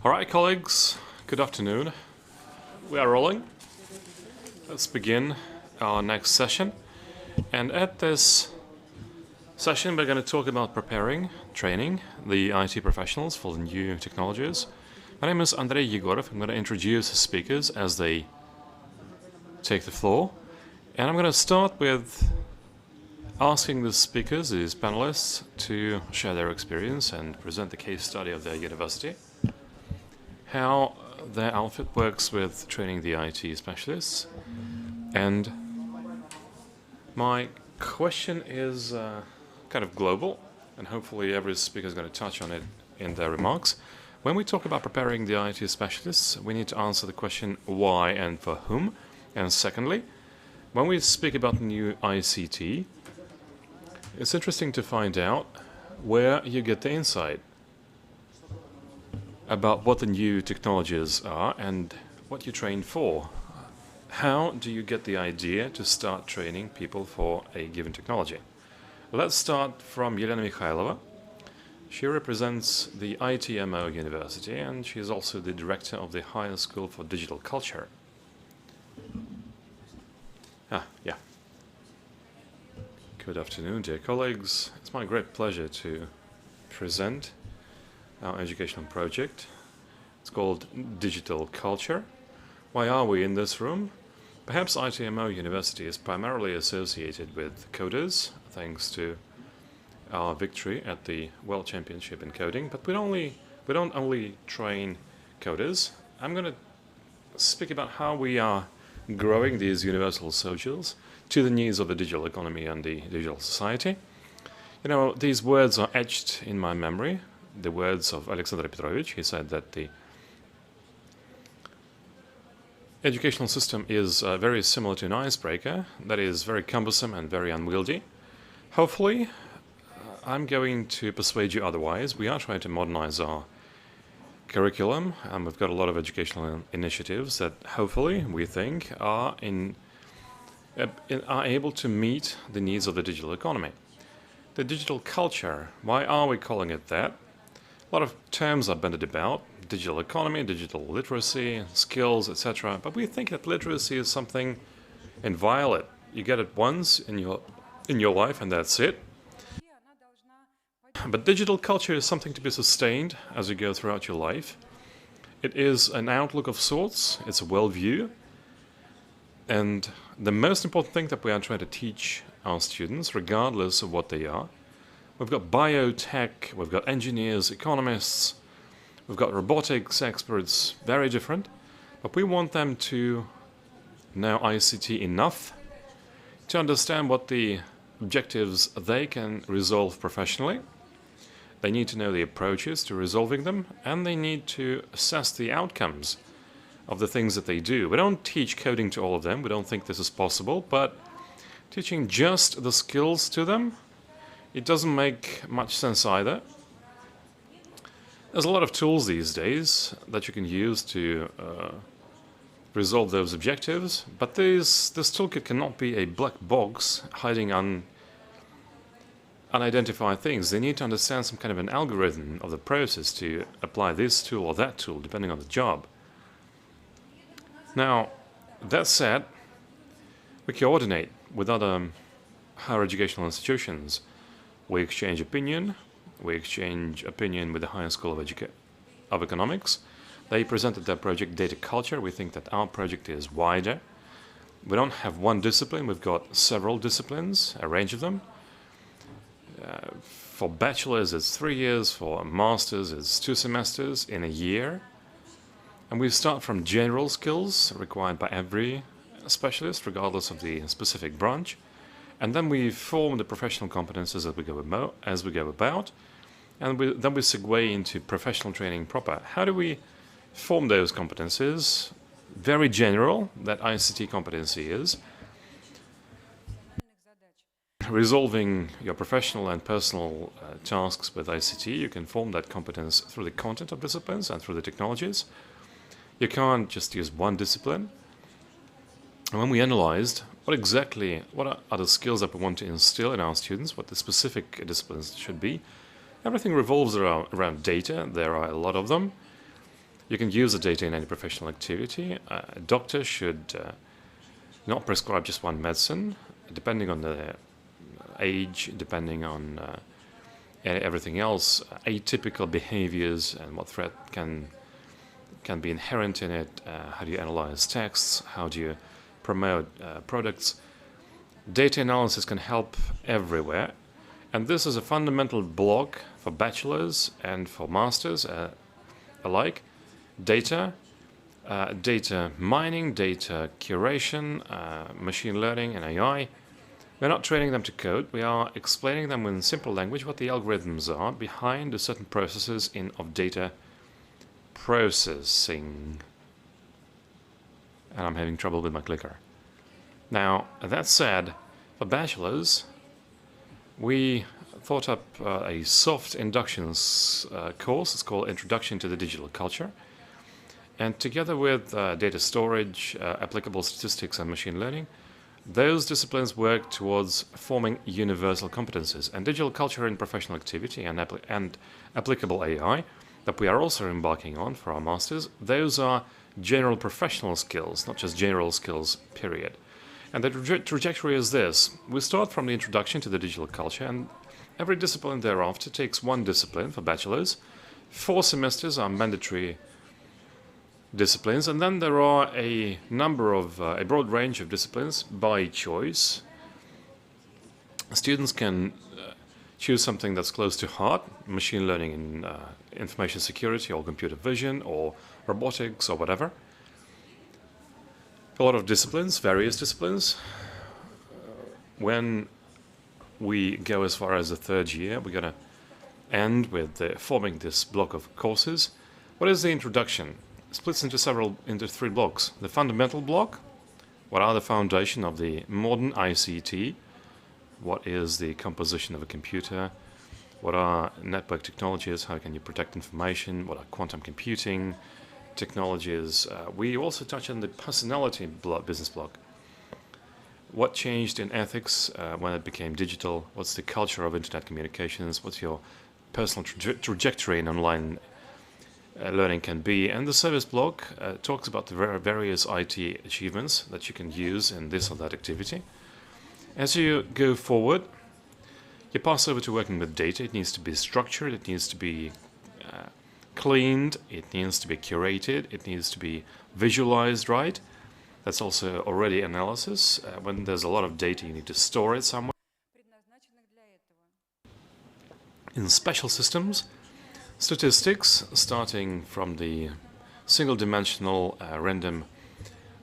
Alright, colleagues, good afternoon. We are rolling. Let's begin our next session. And at this session, we're going to talk about preparing, training the IT professionals for the new technologies. My name is Andrei Yegorov. I'm going to introduce the speakers as they take the floor. And I'm going to start with asking the speakers, these panelists, to share their experience and present the case study of their university, how their outfit works with training the IT specialists. And my question is kind of global, and hopefully every speaker is going to touch on it in their remarks. When we talk about preparing the IT specialists, we need to answer the question why and for whom. And secondly, when we speak about new ICT, it's interesting to find out where you get the insight about what the new technologies are and what you train for. How do you get the idea to start training people for a given technology? Let's start from Yelena Mikhailova. She represents the ITMO University, and she is also the director of the Higher School for Digital Culture. Yeah. Good afternoon, dear colleagues. It's my great pleasure to present our educational project. It's called Digital Culture. Why are we in this room? Perhaps ITMO University is primarily associated with coders, thanks to our victory at the World Championship in coding, but we don't only train coders. I'm going to speak about how we are growing these universal socials to the needs of the digital economy and the digital society. You know, these words are etched in my memory, the words of Alexander Petrovich. He said that the educational system is very similar to an icebreaker that is very cumbersome and very unwieldy. Hopefully, I'm going to persuade you otherwise. We are trying to modernize our curriculum, and we've got a lot of educational initiatives that hopefully we think are able to meet the needs of the digital economy. The digital culture, why are we calling it that? A lot of terms are bandied about: digital economy, digital literacy, skills, etc. But we think that literacy is something inviolate. You get it once in your life, and that's it. But digital culture is something to be sustained as you go throughout your life. It is an outlook of sorts. It's a worldview. And the most important thing that we are trying to teach our students, regardless of what they are, we've got biotech, we've got engineers, economists, we've got robotics experts, very different, but we want them to know ICT enough to understand what the objectives they can resolve professionally. They need to know the approaches to resolving them, and they need to assess the outcomes of the things that they do. We don't teach coding to all of them. We don't think this is possible, but teaching just the skills to them, it doesn't make much sense either. There's a lot of tools these days that you can use to resolve those objectives, but this toolkit cannot be a black box hiding unidentified things. They need to understand some kind of an algorithm of the process to apply this tool or that tool, depending on the job. Now, that said, we coordinate with other higher educational institutions. We exchange opinion. We exchange opinion with the Higher School of Economics. They presented their project Data Culture. We think that our project is wider. We don't have one discipline. We've got several disciplines, a range of them. For bachelors, it's 3 years. For masters, it's 2 semesters in a year. And we start from general skills required by every specialist, regardless of the specific branch. And then we form the professional competences as we go about. And then we segue into professional training proper. How do we form those competences? Very general, that ICT competency is. Resolving your professional and personal tasks with ICT, you can form that competence through the content of disciplines and through the technologies. You can't just use one discipline. And when we analyzed what are the skills that we want to instill in our students, what the specific disciplines should be, everything revolves around data. There are a lot of them. You can use the data in any professional activity. A doctor should not prescribe just one medicine, depending on the age, depending on everything else, atypical behaviors and what threat can be inherent in it. How do you analyze texts? How do you promote products? Data analysis can help everywhere, and this is a fundamental block for bachelors and for masters alike. Data mining, data curation, machine learning and AI. We're not training them to code, we are explaining them in simple language what the algorithms are behind the certain processes of data processing. And I'm having trouble with my clicker. Now, that said, for bachelors, we thought up a soft inductions course. It's called Introduction to the Digital Culture. And together with data storage, applicable statistics and machine learning, those disciplines work towards forming universal competences. And digital culture in professional activity and applicable AI that we are also embarking on for our masters, those are general professional skills, not just general skills, period. And the trajectory is this. We start from the introduction to the digital culture, and every discipline thereafter takes one discipline for bachelors. 4 semesters are mandatory disciplines, and then there are a broad range of disciplines by choice. Students can choose something that's close to heart, machine learning in information security or computer vision or robotics or whatever. A lot of disciplines, various disciplines. When we go as far as the 3rd year, we're going to end with forming this block of courses. What is the introduction? It splits into 3 blocks. The fundamental block, what are the foundation of the modern ICT? What is the composition of a computer? What are network technologies? How can you protect information? What are quantum computing technologies? We also touch on the personality business block. What changed in ethics when it became digital? What's the culture of internet communications? What's your personal trajectory in online learning can be? And the service block talks about the various IT achievements that you can use in this or that activity. As you go forward, you pass over to working with data. It needs to be structured, it needs to be cleaned, it needs to be curated, it needs to be visualized right. That's also already analysis. When there's a lot of data, you need to store it somewhere. In special systems, statistics, starting from the single-dimensional random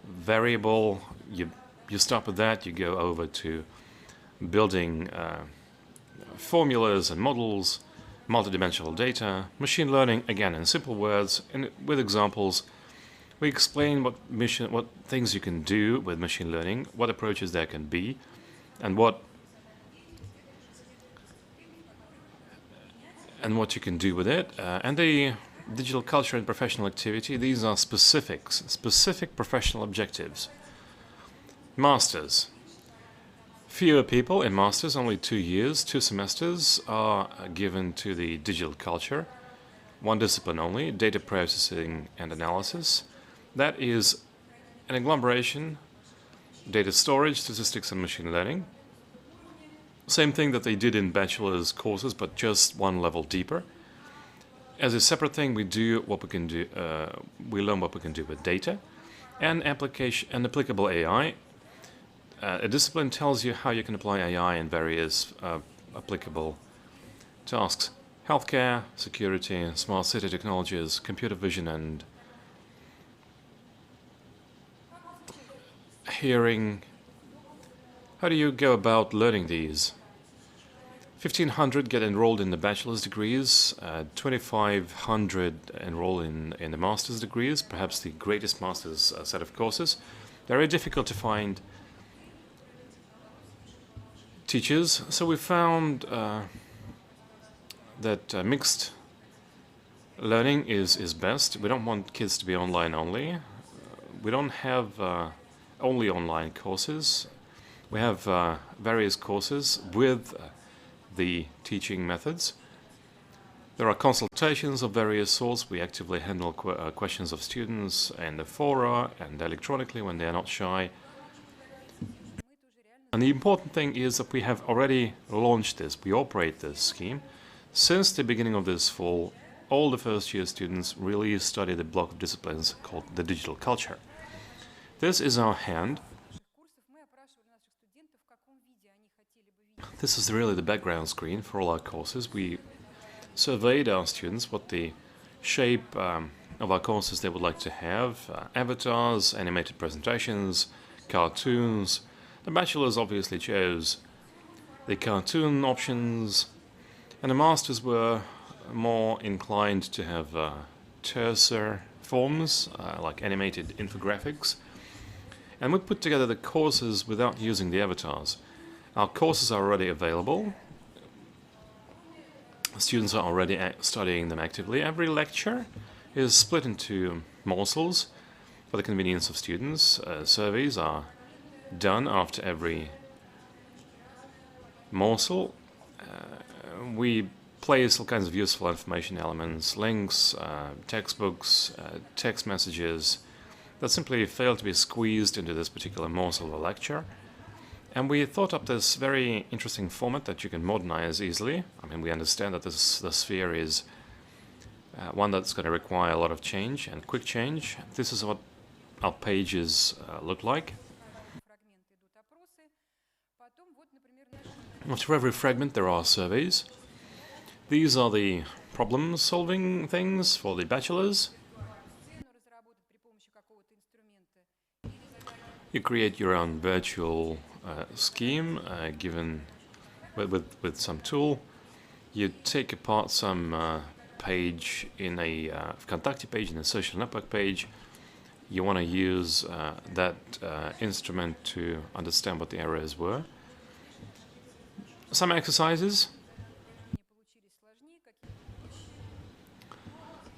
variable, you start with that, you go over to building formulas and models, multidimensional data, machine learning, again in simple words, and with examples. We explain what things you can do with machine learning, what approaches there can be, and what you can do with it. And the digital culture and professional activity, these are specific professional objectives. Masters. Fewer people in masters, only 2 years, 2 semesters are given to the digital culture. 1 discipline only, data processing and analysis. That is an agglomeration, data storage, statistics and machine learning. Same thing that they did in bachelor's courses, but just 1 level deeper. As a separate thing, we learn what we can do with data and applicable AI. A discipline tells you how you can apply AI in various applicable tasks. Healthcare, security, smart city technologies, computer vision and hearing. How do you go about learning these? 1,500 get enrolled in the bachelor's degrees, 2,500 enroll in the master's degrees, perhaps the greatest master's set of courses. They're very difficult to find teachers, so we found that mixed learning is best. We don't want kids to be online only. We don't have only online courses. We have various courses with the teaching methods. There are consultations of various sorts. We actively handle questions of students in the fora and electronically when they are not shy. And the important thing is that we have already launched this. We operate this scheme. Since the beginning of this fall, all the first-year students really study the block of disciplines called the digital culture. This is our hand. This is really the background screen for all our courses. We surveyed our students what the shape of our courses they would like to have. Avatars, animated presentations, cartoons. The bachelors obviously chose the cartoon options, and the masters were more inclined to have terser forms, like animated infographics. And we put together the courses without using the avatars. Our courses are already available. Students are already studying them actively. Every lecture is split into morsels for the convenience of students. Surveys are done after every morsel. We place all kinds of useful information elements, links, textbooks, text messages that simply fail to be squeezed into this particular morsel of a lecture. And we thought up this very interesting format that you can modernize easily. I mean, we understand that the sphere is one that's going to require a lot of change and quick change. This is what our pages look like. After every fragment, there are surveys. These are the problem-solving things for the bachelors. You create your own virtual scheme given with some tool. You take apart some page in a Vkontakte page, in a social network page. You want to use that instrument to understand what the errors were. Some exercises.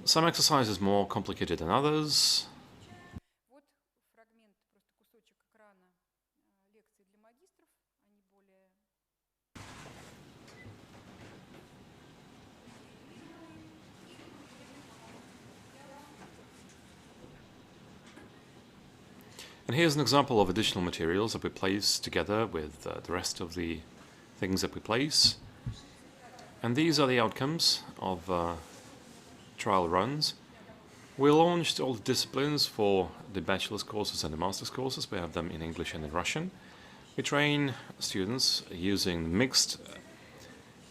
Some exercises more complicated than others. And here's an example of additional materials that we place together with the rest of the things that we place. And these are the outcomes of trial runs. We launched all the disciplines for the bachelor's courses and the master's courses. We have them in English and in Russian. We train students using mixed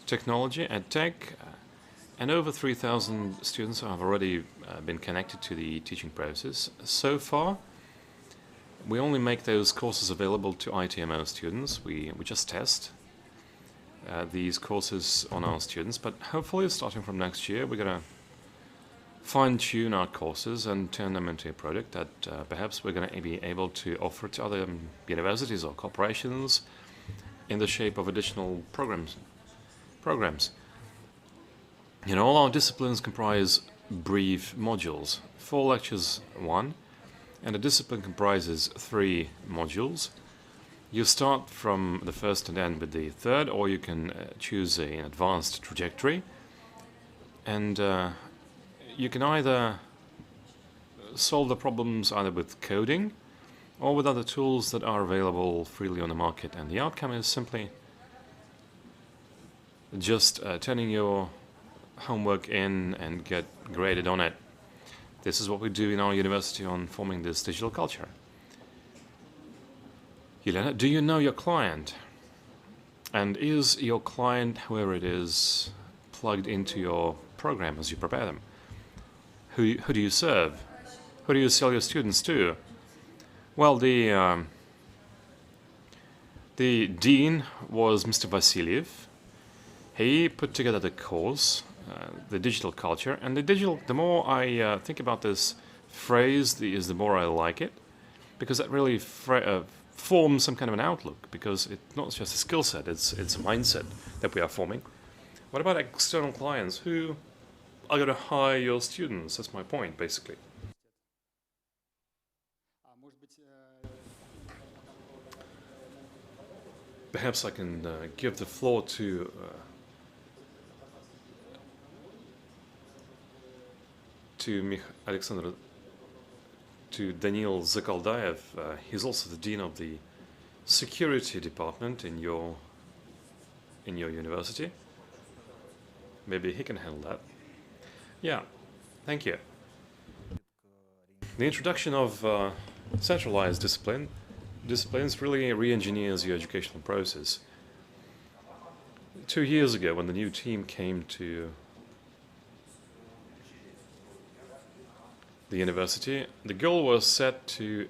technology, EdTech, and over 3,000 students have already been connected to the teaching process. So far, we only make those courses available to ITMO students. We just test these courses on our students, but hopefully starting from next year we're going to fine-tune our courses and turn them into a product that perhaps we're going to be able to offer to other universities or corporations in the shape of additional programs. You know, all our disciplines comprise brief modules, 4 lectures, 1, and a discipline comprises 3 modules. You start from the first and end with the third, or you can choose an advanced trajectory, and you can either solve the problems either with coding or with other tools that are available freely on the market, and the outcome is simply just turning your homework in and get graded on it. This is what we do in our university on forming this digital culture. Yelena, do you know your client? And is your client, whoever it is, plugged into your program as you prepare them? Who do you serve? Who do you sell your students to? Well, the dean was Mr. Vasilyev. He put together the course, the digital culture, and the more I think about this phrase, the more I like it, because that really forms some kind of an outlook, because it's not just a skill set, it's a mindset that we are forming. What about external clients? Who are going to hire your students? That's my point, basically. Perhaps I can give the floor to to Daniil Zakaldayev. He's also the dean of the security department in your university. Maybe he can handle that. Yeah, thank you. The introduction of centralized disciplines really re-engineers your educational process. 2 years ago, when the new team came to the university, the goal was set to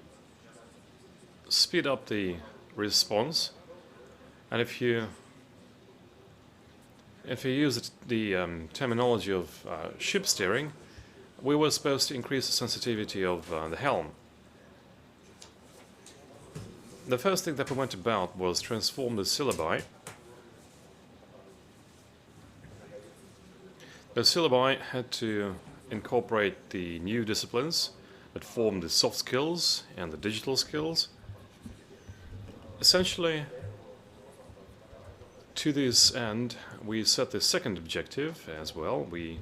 speed up the response, and if you use the terminology of ship steering, we were supposed to increase the sensitivity of the helm. The first thing that we went about was transform the syllabi. The syllabi had to incorporate the new disciplines that form the soft skills and the digital skills. Essentially, to this end, we set the second objective as well. We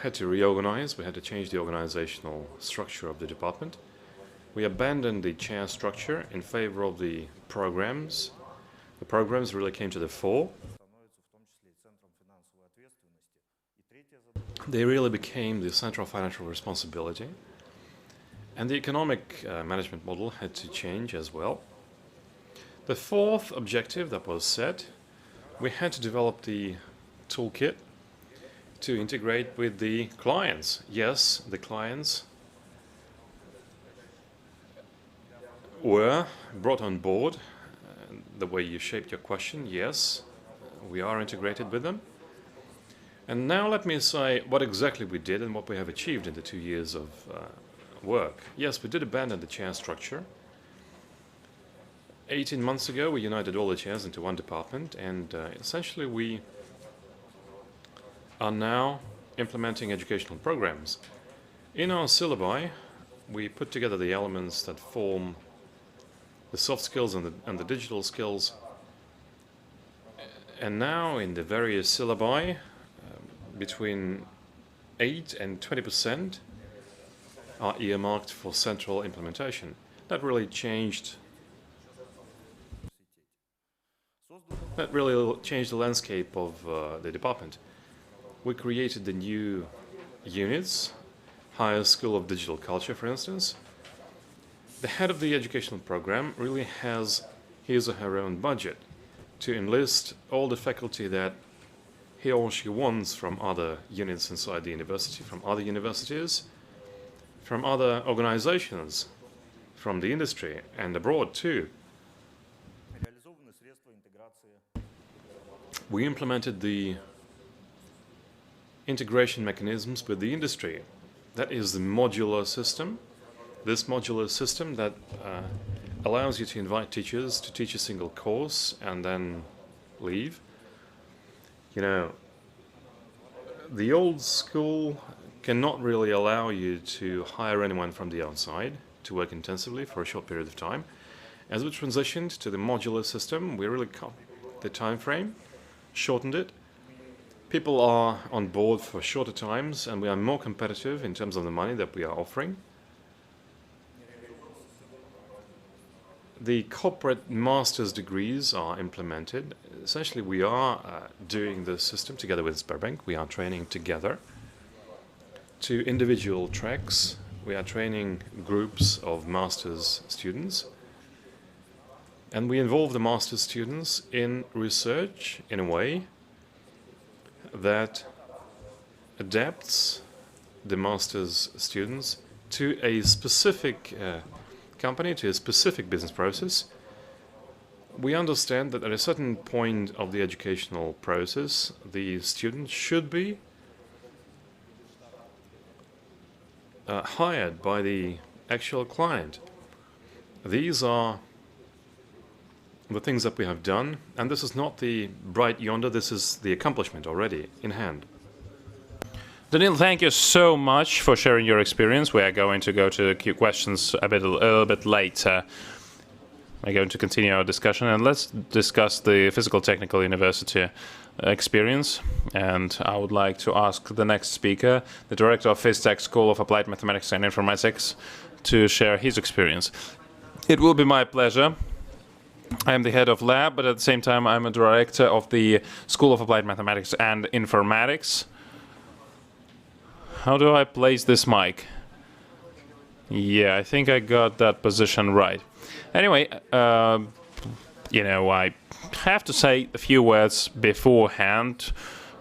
had to reorganize, we had to change the organizational structure of the department. We abandoned the chair structure in favor of the programs. The programs really came to the fore. They really became the center of financial responsibility. And the economic management model had to change as well. The fourth objective that was set, we had to develop the toolkit to integrate with the clients. Yes, the clients were brought on board. The way you shaped your question, yes, we are integrated with them. And now let me say what exactly we did and what we have achieved in the 2 years of work. Yes, we did abandon the chair structure. 18 months ago, we united all the chairs into one department, and essentially we are now implementing educational programs. In our syllabi, we put together the elements that form the soft skills and the digital skills. And now in the various syllabi, between 8 and 20% are earmarked for central implementation. That really changed the landscape of the department. We created the new units, Higher School of Digital Culture, for instance. The head of the educational program really has his or her own budget to enlist all the faculty that he or she wants from other units inside the university, from other universities, from other organizations, from the industry and abroad too. We implemented the integration mechanisms with the industry. That is the modular system. This modular system that allows you to invite teachers to teach a single course and then leave. You know, the old school cannot really allow you to hire anyone from the outside to work intensively for a short period of time. As we transitioned to the modular system, we really cut the time frame, shortened it. People are on board for shorter times, and we are more competitive in terms of the money that we are offering. The corporate master's degrees are implemented. Essentially, we are doing the system together with Sberbank. We are training together to individual tracks. We are training groups of master's students. And we involve the master's students in research in a way that adapts the master's students to a specific company, to a specific business process. We understand that at a certain point of the educational process, the student should be hired by the actual client. These are the things that we have done, and this is not the bright yonder, this is the accomplishment already in hand. Daniil, thank you so much for sharing your experience. We are going to go to the questions a little bit later. we're going to continue our discussion, and let's discuss the Physical Technical University experience. And I would like to ask the next speaker, the director of PhysTech School of Applied Mathematics and Informatics, to share his experience. It will be my pleasure. I am the head of lab, but at the same time I'm a director of the School of Applied Mathematics and Informatics. How do I place this mic? Yeah, I think I got that position right. Anyway, you know, I have to say a few words beforehand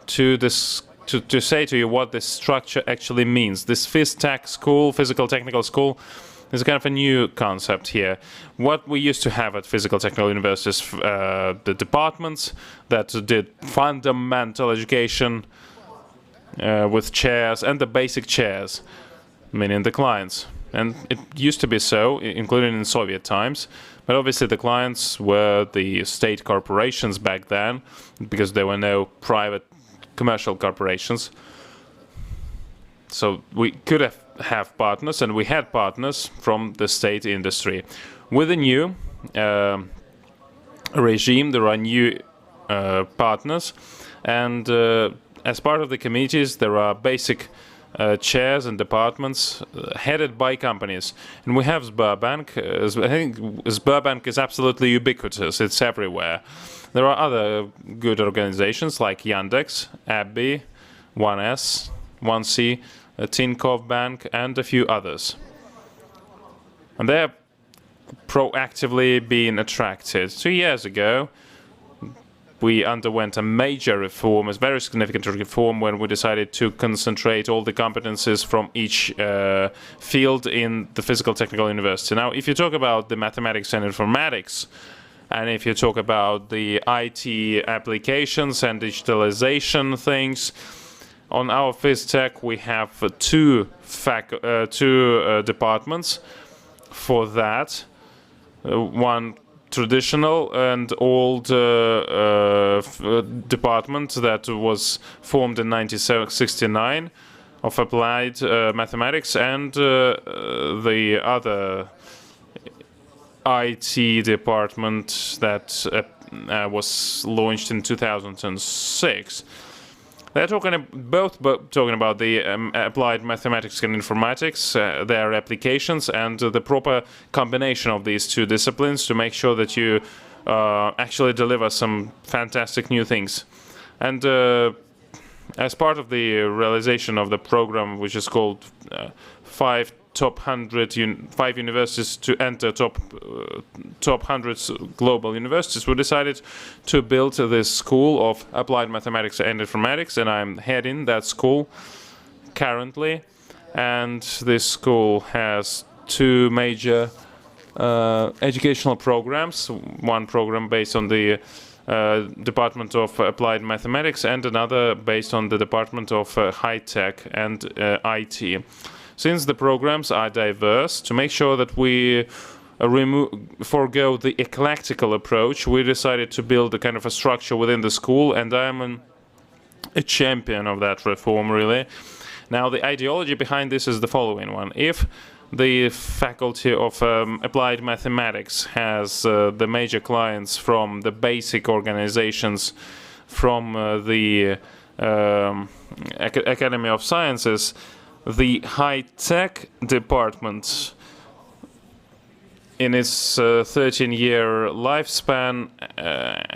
to say to you what this structure actually means. This PhysTech school, Physical Technical School, is kind of a new concept here. What we used to have at Physical Technical Universities, the departments that did fundamental education with chairs and the basic chairs, meaning the clients. And it used to be so, including in Soviet times. But obviously the clients were the state corporations back then, because there were no private commercial corporations. So we could have partners, and we had partners from the state industry. With the new regime, there are new partners, and as part of the committees, there are basic chairs and departments headed by companies. And we have Sberbank. I think Sberbank is absolutely ubiquitous. It's everywhere. There are other good organizations like Yandex, Abby, 1S, 1C, Tinkoff Bank, and a few others. And they're proactively being attracted. 2 years ago, we underwent a major reform, a very significant reform, when we decided to concentrate all the competencies from each field in the Physical Technical University. Now, if you talk about the mathematics and informatics, and if you talk about the IT applications and digitalization things, on our PhysTech we have two departments for that. One traditional and old department that was formed in 1969 of applied mathematics, and the other IT department that was launched in 2006. They're both talking about the applied mathematics and informatics, their applications, and the proper combination of these two disciplines to make sure that you actually deliver some fantastic new things. And as part of the realization of the program, which is called 5 universities to enter top 100 global universities, we decided to build this school of applied mathematics and informatics, and I'm heading that school currently. And this school has two major educational programs, one program based on the Department of Applied Mathematics and another based on the Department of High Tech and IT. Since the programs are diverse, to make sure that we forego the eclectical approach, we decided to build a kind of a structure within the school, and I am a champion of that reform, really. Now, the ideology behind this is the following one. If the Faculty of Applied Mathematics has the major clients from the basic organizations, from the Academy of Sciences, the high-tech department, in its 13-year lifespan,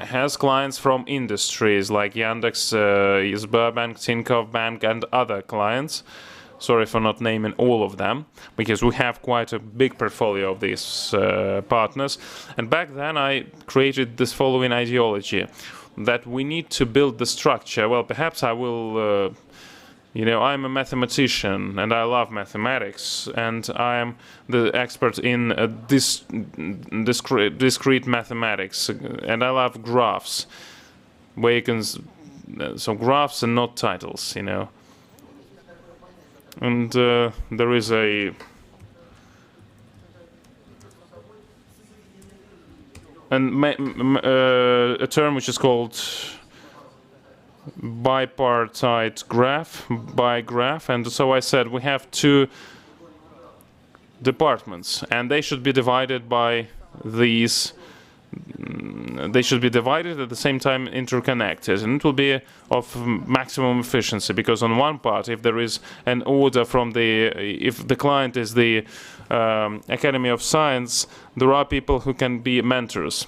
has clients from industries like Yandex, Sberbank, Tinkoff Bank, and other clients. Sorry for not naming all of them, because we have quite a big portfolio of these partners. And back then I created this following ideology, that we need to build the structure. Well, perhaps I will... You know, I'm a mathematician and I love mathematics, and I am the expert in discrete mathematics, and I love graphs, where you can, so graphs and not titles, you know. And there is a term which is called Bipartite Graph, graph, and so I said we have two departments, and they should be divided by these they should be divided at the same time interconnected, and it will be of maximum efficiency, because on one part, if there is an order from if the client is the Academy of Science, there are people who can be mentors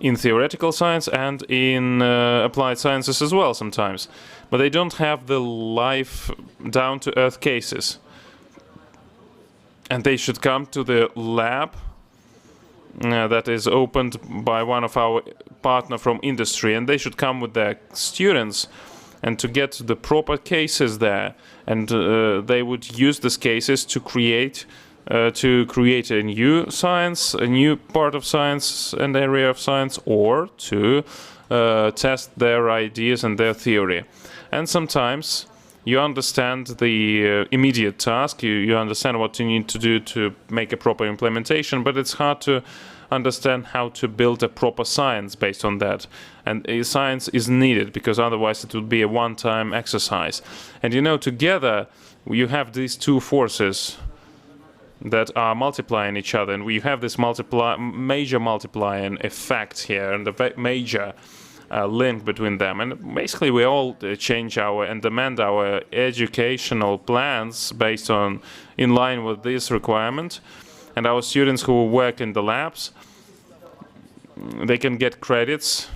in theoretical science and in applied sciences as well sometimes, but they don't have the life down-to-earth cases, and they should come to the lab that is opened by one of our partner from industry, and they should come with their students and to get the proper cases there, and they would use these cases to create a new science, a new part of science and area of science, or to test their ideas and their theory. And sometimes you understand the immediate task, you understand what you need to do to make a proper implementation, but it's hard to understand how to build a proper science based on that. And a science is needed, because otherwise it would be a one-time exercise. And you know, together you have these two forces that are multiplying each other, and we have this major multiplying effect here, and the major link between them. And basically we all change and amend our educational plans based on, in line with this requirement. And our students who work in the labs, they can get credits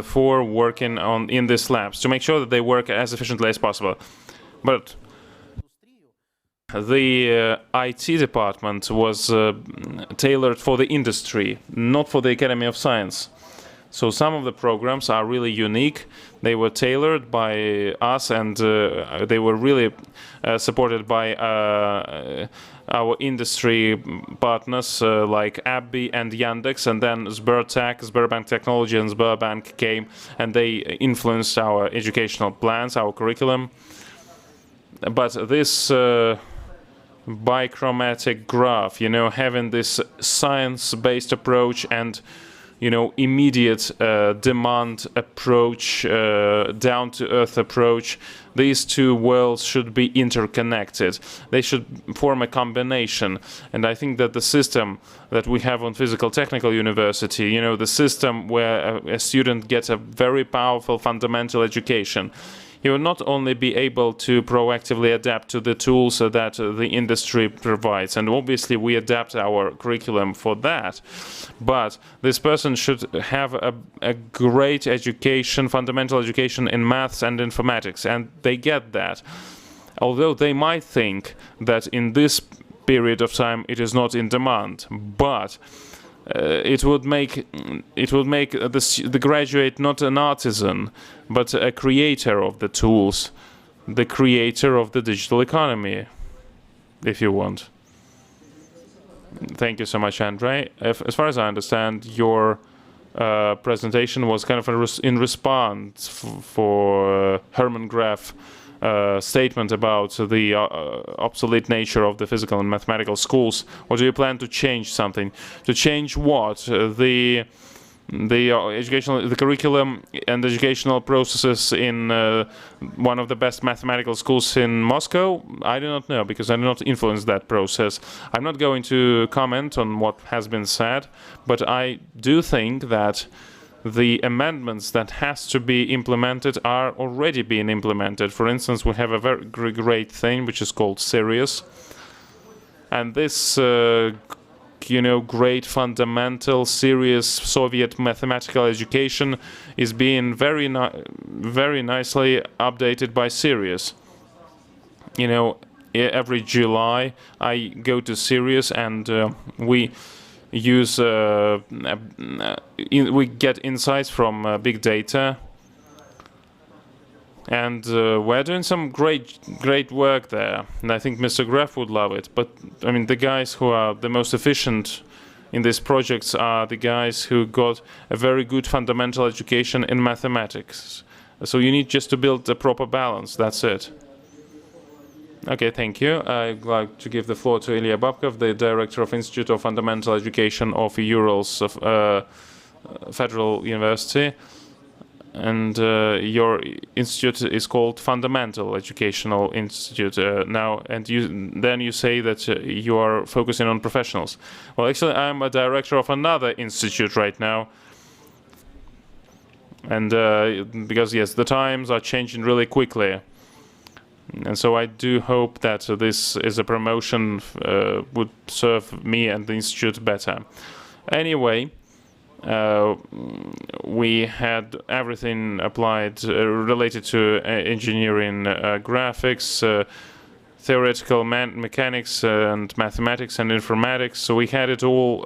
for working in these labs, to make sure that they work as efficiently as possible. But the IT department was tailored for the industry, not for the Academy of Science. So some of the programs are really unique. They were tailored by us, and they were really supported by our industry partners like AbbVie and Yandex, and then Sberbank Technology and Sberbank came, and they influenced our educational plans, our curriculum. But this bichromatic graph, you know, having this science-based approach and, you know, immediate demand approach, down-to-earth approach, these two worlds should be interconnected. They should form a combination. And I think that the system that we have on Physical Technical University, you know, the system where a student gets a very powerful fundamental education, he will not only be able to proactively adapt to the tools that the industry provides, and obviously we adapt our curriculum for that, but this person should have a great education, fundamental education in maths and informatics, and they get that. Although they might think that in this period of time it is not in demand, but it would make the graduate not an artisan, but a creator of the tools, the creator of the digital economy, if you want. Thank you so much, Andrei. As far as I understand, your presentation was kind of in response for Herman Graf statement about the obsolete nature of the physical and mathematical schools. Or do you plan to change something? To change what? The curriculum and educational processes in one of the best mathematical schools in Moscow? I do not know, because I do not influence that process. I'm not going to comment on what has been said, but I do think that the amendments that has to be implemented are already being implemented. For instance, we have a very great thing which is called Sirius, and this you know, great fundamental serious Soviet mathematical education is being very nicely updated by Sirius. You know, every July I go to Sirius, and we use we get insights from big data, and we're doing some great work there, and I think Mr. Graf would love it. But I mean, the guys who are the most efficient in these projects are the guys who got a very good fundamental education in mathematics. So you need just to build a proper balance, that's it. Okay, thank you. I'd like to give the floor to Ilya Babkov, the Director of Institute of Fundamental Education of Urals Federal University. and your institute is called Fundamental Educational Institute now, and then you say that you are focusing on professionals. Well, actually, I'm a director of another institute right now, and because yes, the times are changing really quickly, and so I do hope that this is a promotion would serve me and the institute better. Anyway. We had everything applied related to engineering, graphics, theoretical mechanics, and mathematics and informatics. So we had it all,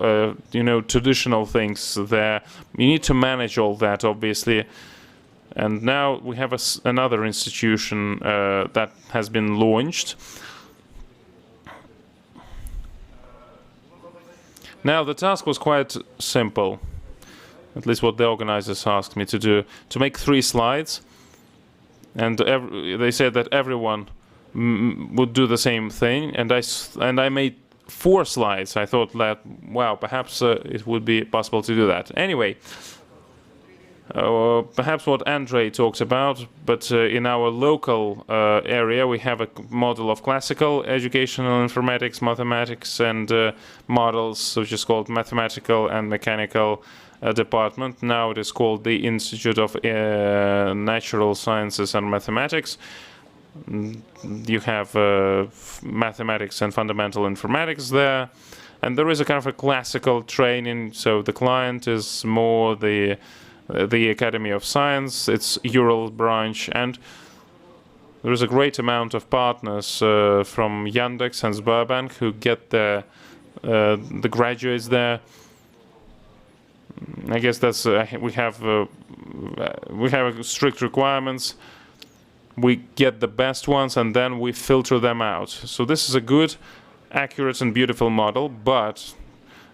traditional things there. You need to manage all that, obviously. And now we have another institution that has been launched. Now the task was quite simple. At least what the organizers asked me to do, to make 3 slides, and they said that everyone would do the same thing, and I made 4 slides. I thought that, wow, perhaps it would be possible to do that. Anyway, perhaps what Andrei talked about, but in our local area we have a model of classical educational informatics, mathematics, and models, which is called mathematical and mechanical department. Now it is called the Institute of Natural Sciences and Mathematics. You have mathematics and fundamental informatics there, and there is a kind of a classical training, so the client is more the Academy of Science, it's Ural branch, and there is a great amount of partners from Yandex and Sberbank who get the graduates there. I guess that's we have strict requirements. We get the best ones and then we filter them out. So this is a good, accurate, and beautiful model, but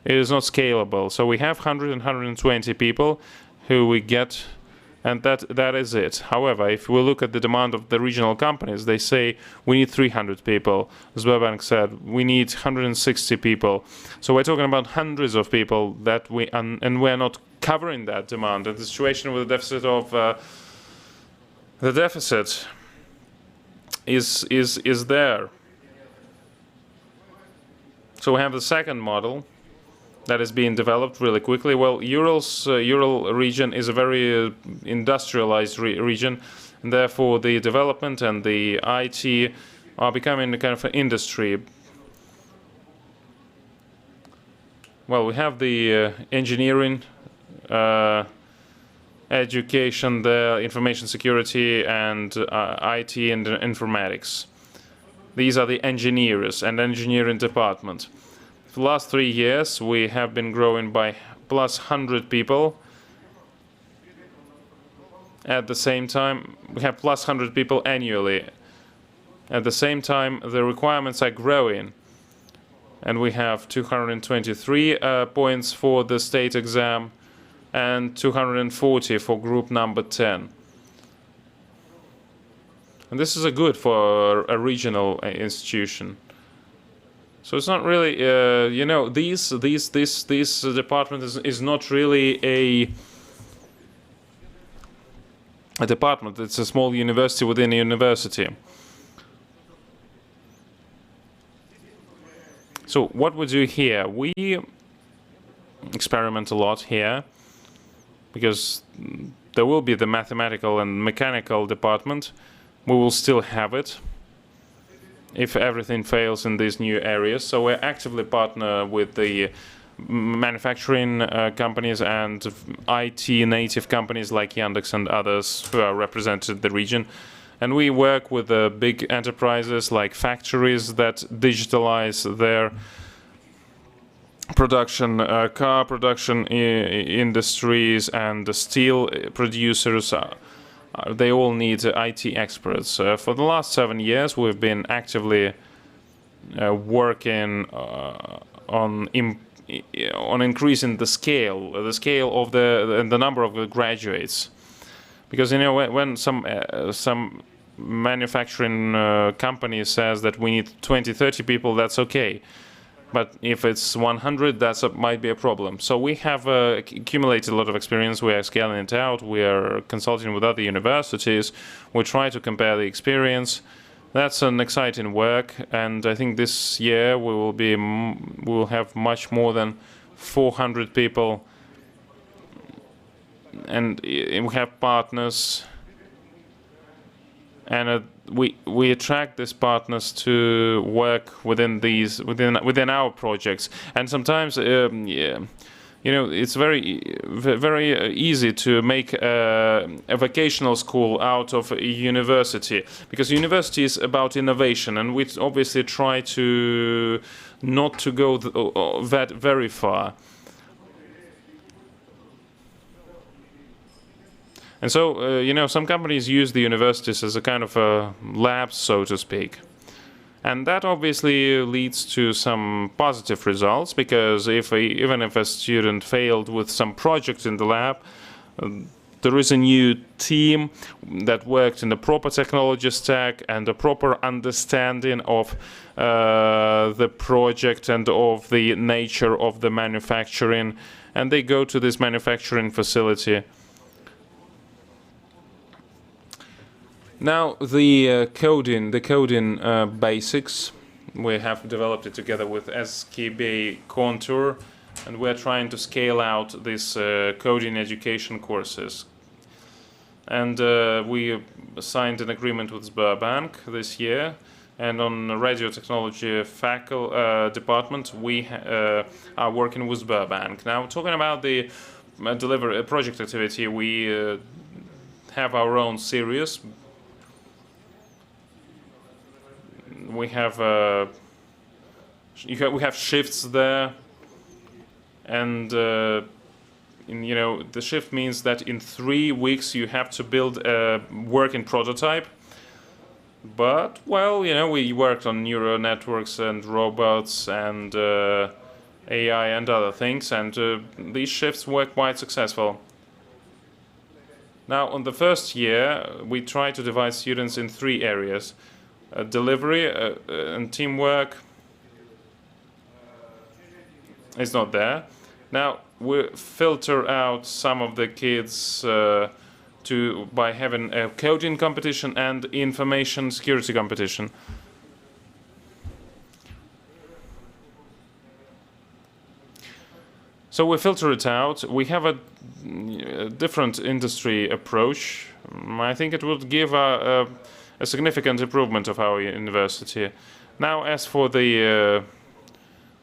it is not scalable. So we have 100 and 120 people who we get, and that is it. However, if we look at the demand of the regional companies, they say we need 300 people. Sberbank said we need 160 people. So we're talking about hundreds of people that and we're not covering that demand. And the situation with the deficit of the deficit is there. So we have the second model that is being developed really quickly. Well, Ural region is a very industrialized region, and therefore the development and the IT are becoming a kind of an industry. Well, we have the engineering, education, the information security, and IT and informatics. These are the engineers and engineering department. For the last 3 years, we have been growing by plus 100 people. At the same time, we have plus 100 people annually. At the same time, the requirements are growing. And we have 223 points for the state exam and 240 for group number 10. And this is a good for a regional institution. So it's not really, this department is not really a department. It's a small university within a university. So what we do here, we experiment a lot here, because there will be the mathematical and mechanical department. We will still have it if everything fails in these new areas. So we're actively partner with the manufacturing companies and IT native companies like Yandex and others who are represented in the region. And we work with the big enterprises like factories that digitalize their production, car production industries, and the steel producers. They all need IT experts. For the last 7 years, we've been actively working on increasing the scale of the number of the graduates, because when some manufacturing company says that we need 20-30 people, that's okay. But if it's 100, that might be a problem. So we have accumulated a lot of experience. We are scaling it out. We are consulting with other universities. We try to compare the experience. That's an exciting work, and I think this year we will have much more than 400 people, and we have partners, and we attract these partners to work within our projects. And sometimes it's very easy to make a vocational school out of a university, because university is about innovation, and we obviously try to not to go that very far. And so, some companies use the universities as a kind of a lab, so to speak. And that obviously leads to some positive results, because even if a student failed with some project in the lab, there is a new team that worked in the proper technology stack and a proper understanding of the project and of the nature of the manufacturing, and they go to this manufacturing facility. Now the coding basics, we have developed it together with SKB Contour, and we're trying to scale out these coding education courses. And we signed an agreement with Sberbank this year, and on the radio technology department we are working with Sberbank. Now, talking about the project activity, we have our own series. We have we have shifts there, and the shift means that in 3 weeks you have to build a working prototype. But we worked on neural networks and robots and AI and other things, and these shifts were quite successful. Now, on the first year, we try to divide students in 3 areas. Delivery and teamwork is not there. Now we filter out some of the kids by having a coding competition and information security competition. So we filter it out. We have a different industry approach. I think it would give a significant improvement of our university. Now, as for the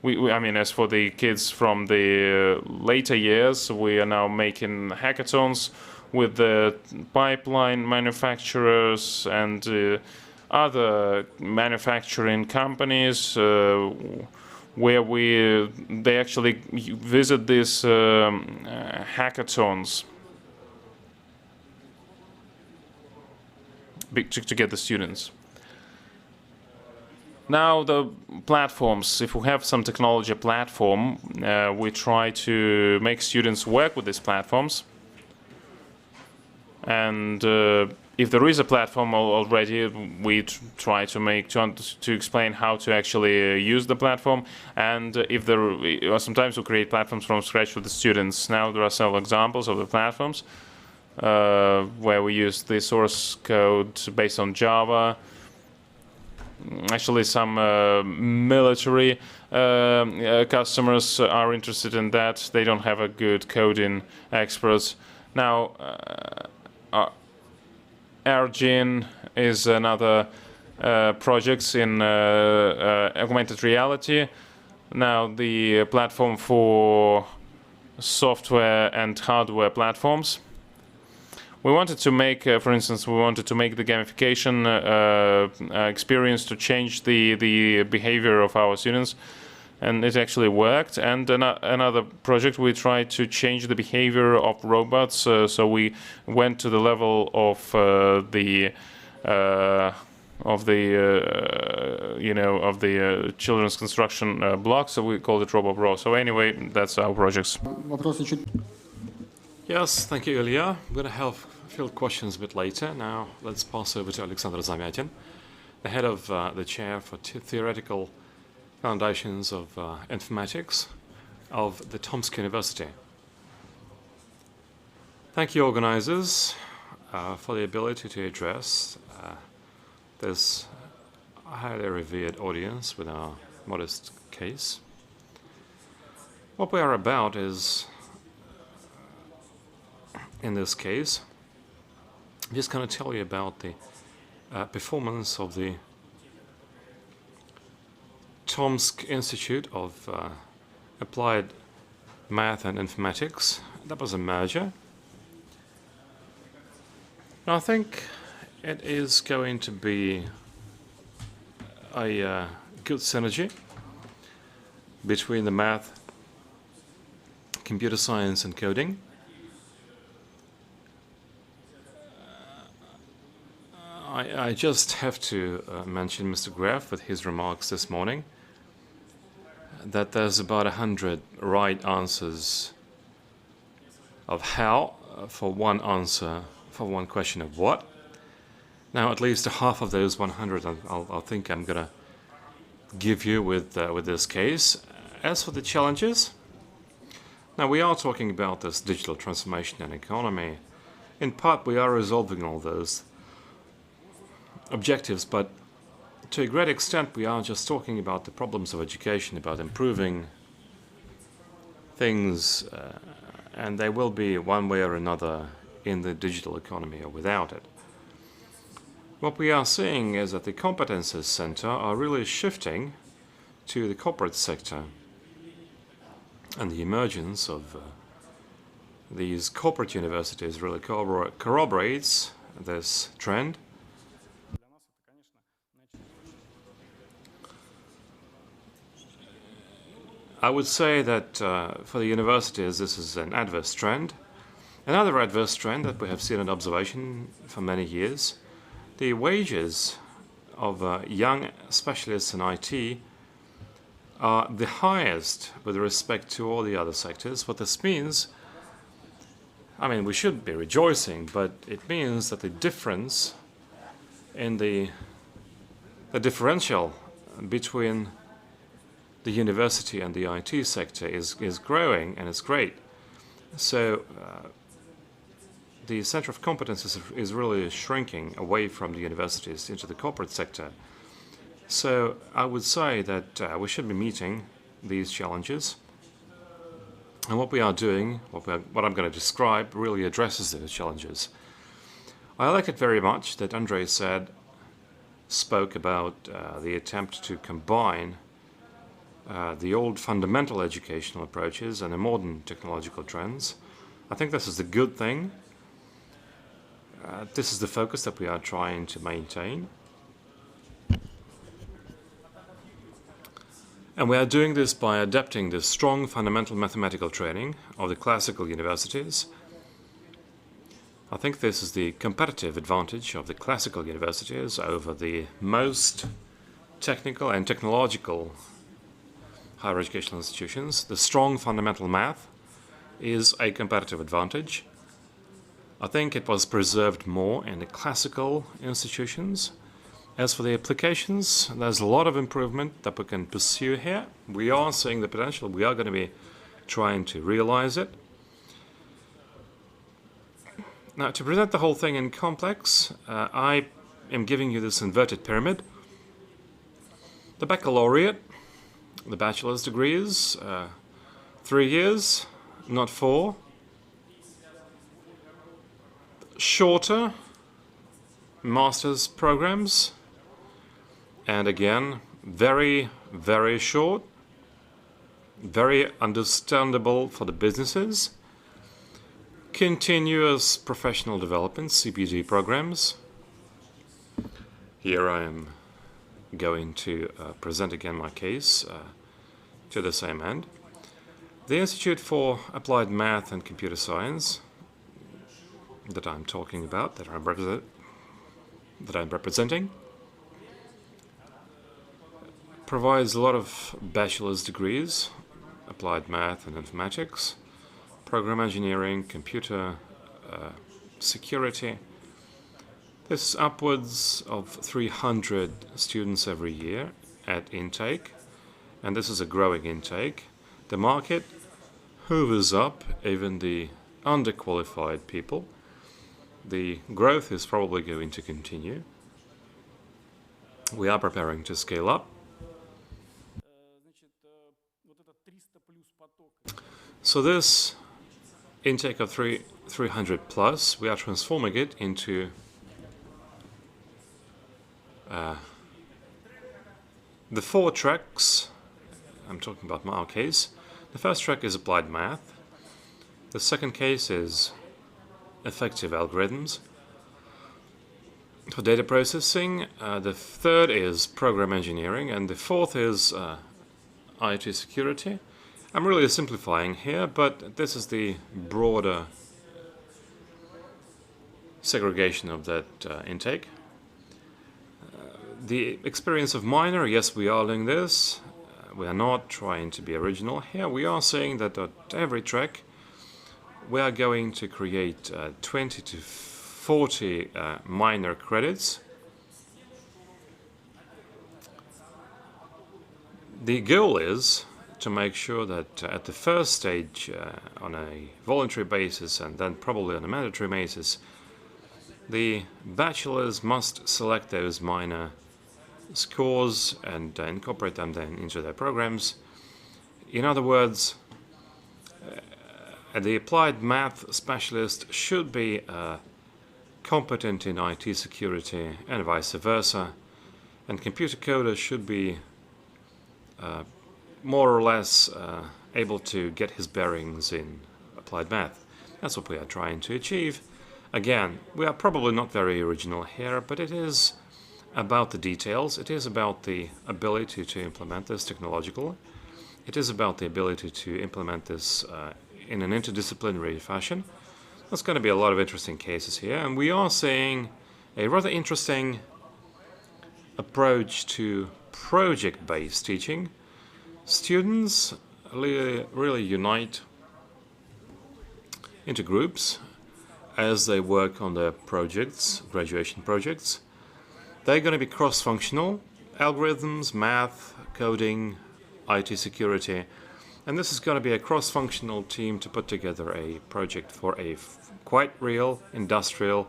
as for the kids from the later years, we are now making hackathons with the pipeline manufacturers and other manufacturing companies, where they actually visit these hackathons to get the students. Now the platforms, if we have some technology platform, we try to make students work with these platforms. And if there is a platform already, we try to explain how to actually use the platform. And sometimes we create platforms from scratch with the students. Now there are several examples of the platforms where we use the source code based on Java. Actually, some military customers are interested in that. They don't have a good coding experts. Now, Argin is another project in augmented reality. Now, the platform for software and hardware platforms. We wanted to make, for instance, the gamification experience to change the behavior of our students, and it actually worked. And another project, we tried to change the behavior of robots. So we went to the level of the children's construction blocks. So we called it RoboPro. So anyway, that's our projects. Yes, thank you, Ilya. I'm going to have field questions a bit later. Now let's pass over to Alexander Zamyatin, the head of the chair for theoretical Foundations of Informatics of the Tomsk University. Thank you, organizers, for the ability to address this highly revered audience with our modest case. What we are about is, in this case, I'm just going to tell you about the performance of the Tomsk Institute of Applied Math and Informatics. That was a merger. I think it is going to be a good synergy between the math, computer science, and coding. I just have to mention Mr. Graph with his remarks this morning that there's about 100 right answers of how for one answer for one question of what. Now, at least half of those 100 I'll think I'm going to give you with this case. As for the challenges, now we are talking about this digital transformation and economy. In part, we are resolving all those objectives, but to a great extent, we are just talking about the problems of education, about improving things, and they will be one way or another in the digital economy or without it. What we are seeing is that the competences center are really shifting to the corporate sector, and the emergence of these corporate universities really corroborates this trend. I would say that for the universities, this is an adverse trend. Another adverse trend that we have seen an observation for many years, the wages of young specialists in IT are the highest with respect to all the other sectors. What this means, I mean, we should be rejoicing, but it means that the difference in the differential between the university and the IT sector is growing, and it's great. So the center of competence is really shrinking away from the universities into the corporate sector. So I would say that we should be meeting these challenges. And what we are doing, what I'm going to describe, really addresses those challenges. I like it very much that Andrei spoke about the attempt to combine the old fundamental educational approaches and the modern technological trends. I think this is a good thing. This is the focus that we are trying to maintain. And we are doing this by adapting the strong fundamental mathematical training of the classical universities. I think this is the competitive advantage of the classical universities over the most technical and technological higher educational institutions. The strong fundamental math is a competitive advantage. I think it was preserved more in the classical institutions. As for the applications, there's a lot of improvement that we can pursue here. We are seeing the potential. We are going to be trying to realize it. Now, to present the whole thing in complex, I am giving you this inverted pyramid. The baccalaureate, the bachelor's degrees, 3 years, not 4. Shorter master's programs, and again, very, very short, very understandable for the businesses. Continuous professional development, CPD programs. Here I am going to present again my case to the same end. The Institute for Applied Math and Computer Science that I'm talking about, that I'm representing, provides a lot of bachelor's degrees, applied math and informatics, program engineering, computer security. There's upwards of 300 students every year at intake, and this is a growing intake. The market hoovers up even the underqualified people. The growth is probably going to continue. We are preparing to scale up. So this intake of 300 plus, we are transforming it into the 4 tracks. I'm talking about our case. The first track is applied math. The second case is effective algorithms for data processing. The third is program engineering, and the fourth is IT security. I'm really simplifying here, but this is the broader segregation of that intake. The experience of minor, yes, we are doing this. We are not trying to be original here. We are saying that at every track we are going to create 20 to 40 minor credits. The goal is to make sure that at the first stage, on a voluntary basis and then probably on a mandatory basis, the bachelors must select those minor scores and incorporate them then into their programs. In other words, the applied math specialist should be competent in IT security and vice versa, and computer coder should be more or less able to get his bearings in applied math. That's what we are trying to achieve. Again, we are probably not very original here, but it is about the details. It is about the ability to implement this technologically. It is about the ability to implement this in an interdisciplinary fashion. There's going to be a lot of interesting cases here, and we are seeing a rather interesting approach to project-based teaching. Students really unite into groups as they work on their projects, graduation projects. They're going to be cross-functional: algorithms, math, coding, IT security. And this is going to be a cross-functional team to put together a project for a quite real industrial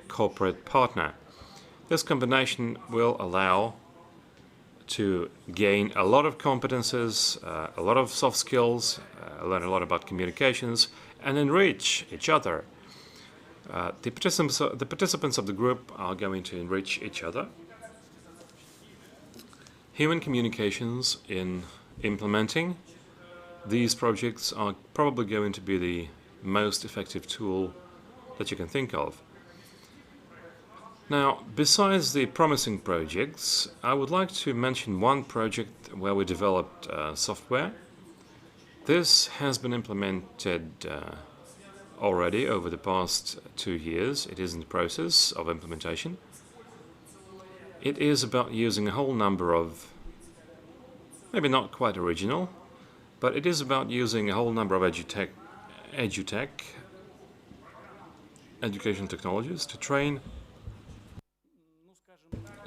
corporate partner. This combination will allow to gain a lot of competences, a lot of soft skills, learn a lot about communications, and enrich each other. The participants of the group are going to enrich each other. Human communications in implementing these projects are probably going to be the most effective tool that you can think of. Now, besides the promising projects, I would like to mention one project where we developed software. This has been implemented already over the past 2 years. It is in the process of implementation. It is about using a whole number of, maybe not quite original, but it is about using a whole number of edutech, education technologies to train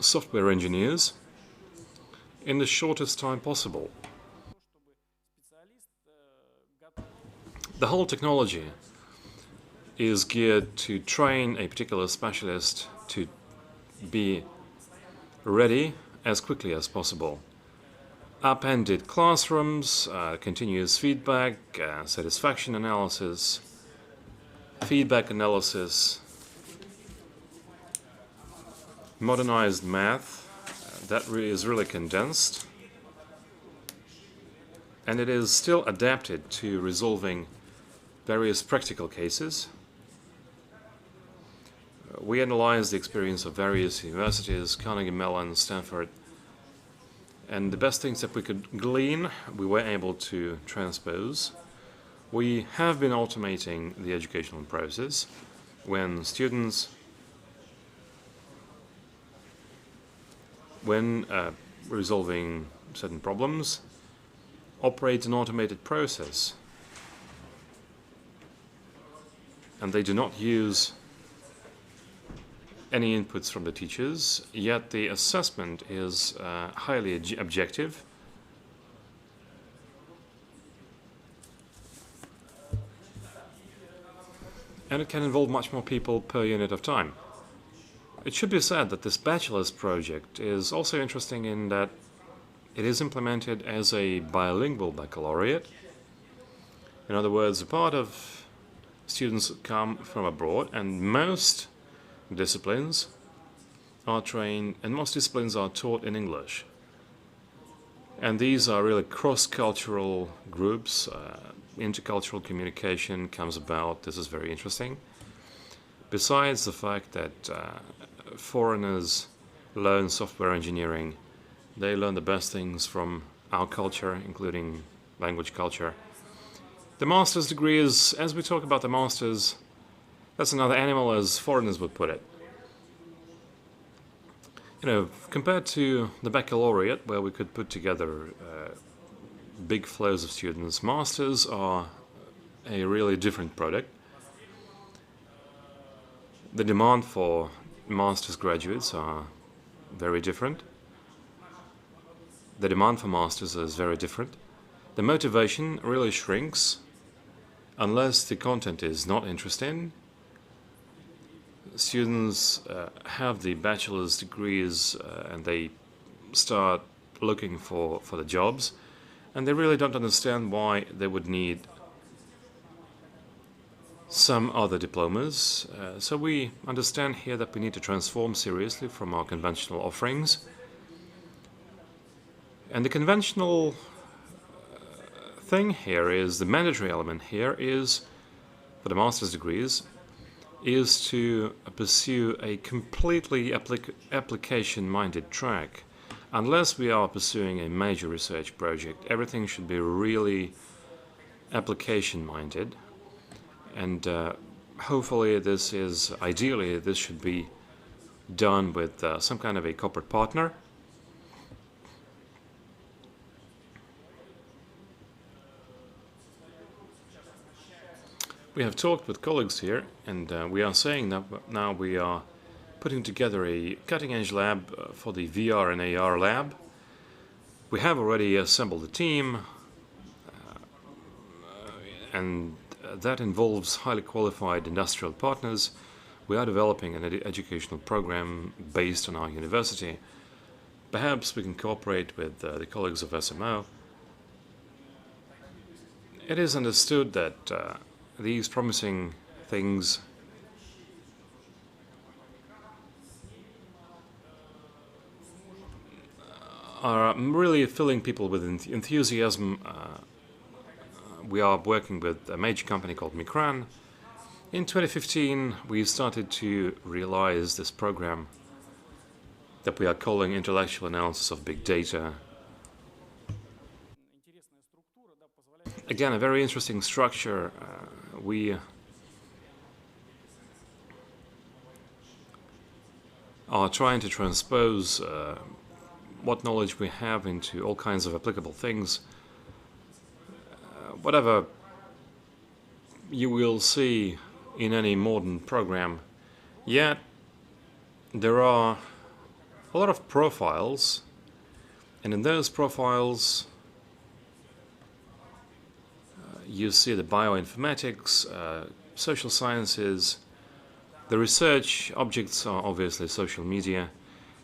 software engineers in the shortest time possible. The whole technology is geared to train a particular specialist to be ready as quickly as possible. Appended classrooms, continuous feedback, satisfaction analysis, feedback analysis, modernized math, that is really condensed, and it is still adapted to resolving various practical cases. We analyzed the experience of various universities, Carnegie Mellon, Stanford, and the best things that we could glean, we were able to transpose. We have been automating the educational process when students, when resolving certain problems, operate an automated process, and they do not use any inputs from the teachers, yet the assessment is highly objective. and it can involve much more people per unit of time. It should be said that this bachelor's project is also interesting in that it is implemented as a bilingual baccalaureate. In other words, a part of students come from abroad, and most disciplines are trained, and most disciplines are taught in English. And these are really cross-cultural groups. Intercultural communication comes about. This is very interesting. Besides the fact that foreigners learn software engineering, they learn the best things from our culture, including language culture. The master's degree is, as we talk about the master's, that's another animal, as foreigners would put it. You know, compared to the baccalaureate, where we could put together big flows of students, masters are a really different product. The demand for master's graduates are very different. The demand for masters is very different. The motivation really shrinks unless the content is not interesting. Students have the bachelor's degrees and they start looking for the jobs, and they really don't understand why they would need some other diplomas. So we understand here that we need to transform seriously from our conventional offerings. And the conventional thing here is, the mandatory element here is, for the master's degrees, is to pursue a completely application-minded track. Unless we are pursuing a major research project, everything should be really application-minded. And hopefully this is, ideally, this should be done with some kind of a corporate partner. We have talked with colleagues here, and we are saying that now we are putting together a cutting-edge lab for the VR and AR lab. We have already assembled a team, and that involves highly qualified industrial partners. We are developing an educational program based on our university. Perhaps we can cooperate with the colleagues of SMO. It is understood that these promising things are really filling people with enthusiasm. We are working with a major company called Micran. In 2015, we started to realize this program that we are calling Intellectual Analysis of Big Data. Again, a very interesting structure. We are trying to transpose what knowledge we have into all kinds of applicable things. Whatever you will see in any modern program, yet there are a lot of profiles, and in those profiles you see the bioinformatics, social sciences, the research objects are obviously social media,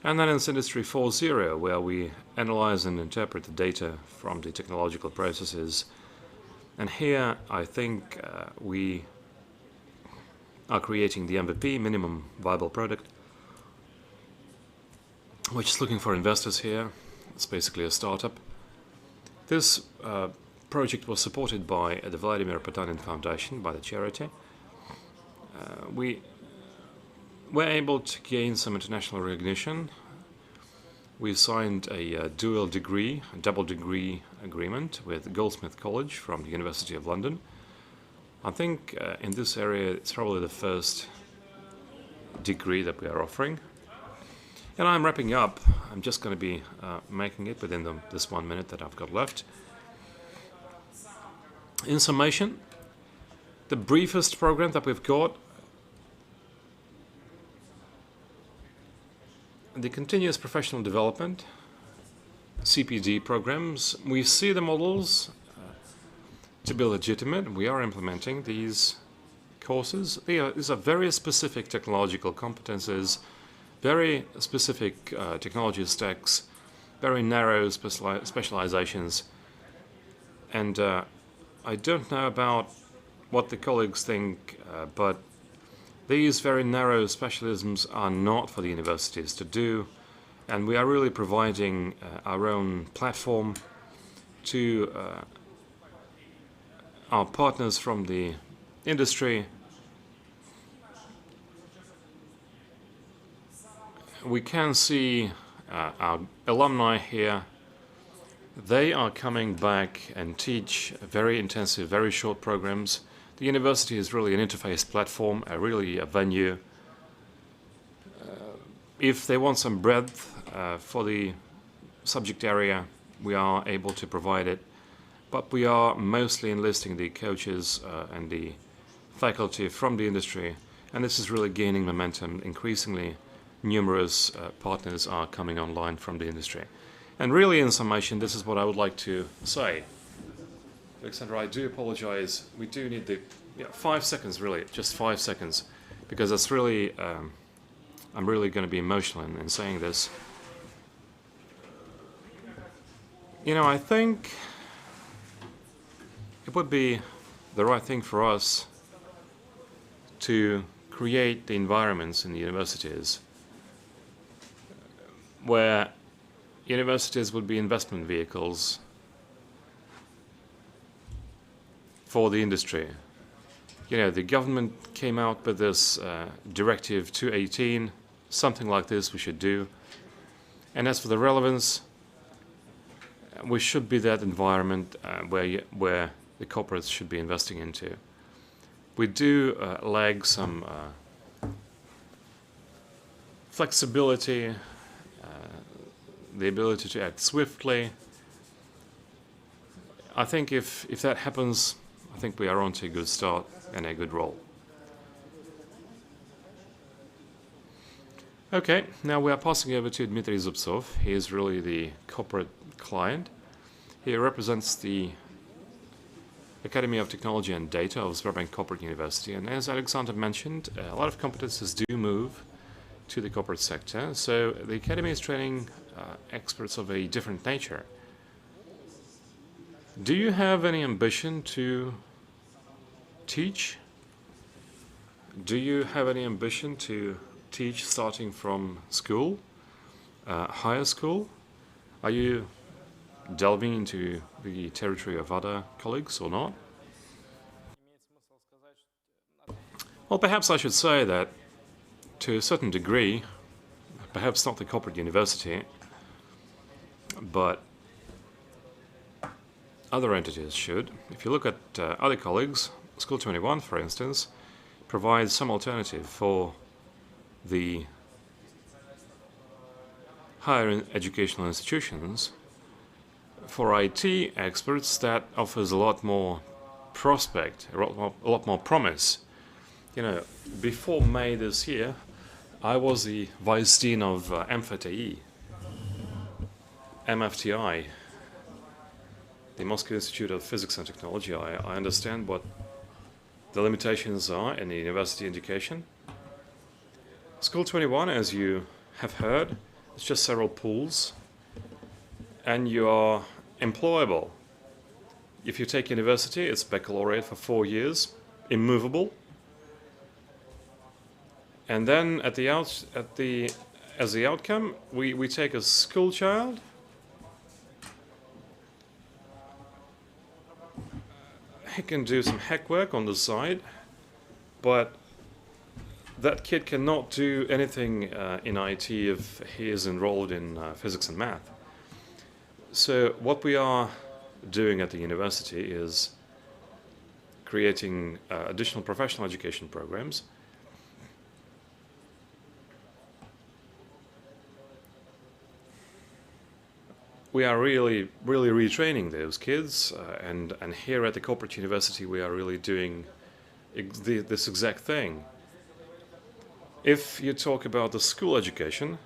and then it's Industry 4.0, where we analyze and interpret the data from the technological processes. And here I think we are creating the MVP, minimum viable product, which is looking for investors here. It's basically a startup. This project was supported by the Vladimir Potanin Foundation, by the charity. We were able to gain some international recognition. We signed a double degree agreement with Goldsmith College from the University of London. I think in this area it's probably the first degree that we are offering. And I'm wrapping up. I'm just going to be making it within this 1 minute that I've got left. In summation, the briefest program that we've got, the continuous professional development, CPD programs, we see the models to be legitimate. We are implementing these courses. These are very specific technological competences, very specific technology stacks, very narrow specializations. And I don't know about what the colleagues think, but these very narrow specialisms are not for the universities to do, and we are really providing our own platform to our partners from the industry. We can see our alumni here. They are coming back and teach very intensive, very short programs. The university is really an interface platform, really a venue. If they want some breadth for the subject area, we are able to provide it. But we are mostly enlisting the coaches and the faculty from the industry, and this is really gaining momentum. Increasingly numerous partners are coming online from the industry. And really, in summation, this is what I would like to say. Alexander, I do apologize. We do need the 5 seconds, really, just 5 seconds, because that's really, I'm really going to be emotional in saying this. You know, I think it would be the right thing for us to create the environments in the universities where universities would be investment vehicles for the industry. You know, the government came out with this Directive 218, something like this we should do. And as for the relevance, we should be that environment where the corporates should be investing into. We do lack some flexibility, the ability to act swiftly. I think if that happens, I think we are on to a good start and a good role. Okay, now we are passing over to Dmitry Zubtsov. He is really the corporate client. He represents the Academy of Technology and Data of Sberbank Corporate University. And as Alexander mentioned, a lot of competences do move to the corporate sector. So the Academy is training experts of a different nature. Do you have any ambition to teach? Do you have any ambition to teach starting from school, higher school? Are you delving into the territory of other colleagues or not? Well, perhaps I should say that to a certain degree, perhaps not the corporate university, but other entities should. If you look at other colleagues, School 21, for instance, provides some alternative for the higher educational institutions. For IT experts, that offers a lot more prospect, a lot more promise. You know, before May this year, I was the Vice Dean of MFTI, the Moscow Institute of Physics and Technology. I understand what the limitations are in the university education. School 21, as you have heard, it's just several pools, and you are employable. If you take university, it's baccalaureate for 4 years, immovable. And then as the outcome, we take a school child, he can do some hack work on the side, but that kid cannot do anything in IT if he is enrolled in physics and math. So what we are doing at the university is creating additional professional education programs. We are really retraining those kids, and here at the corporate university we are really doing this exact thing. If you talk about the school education,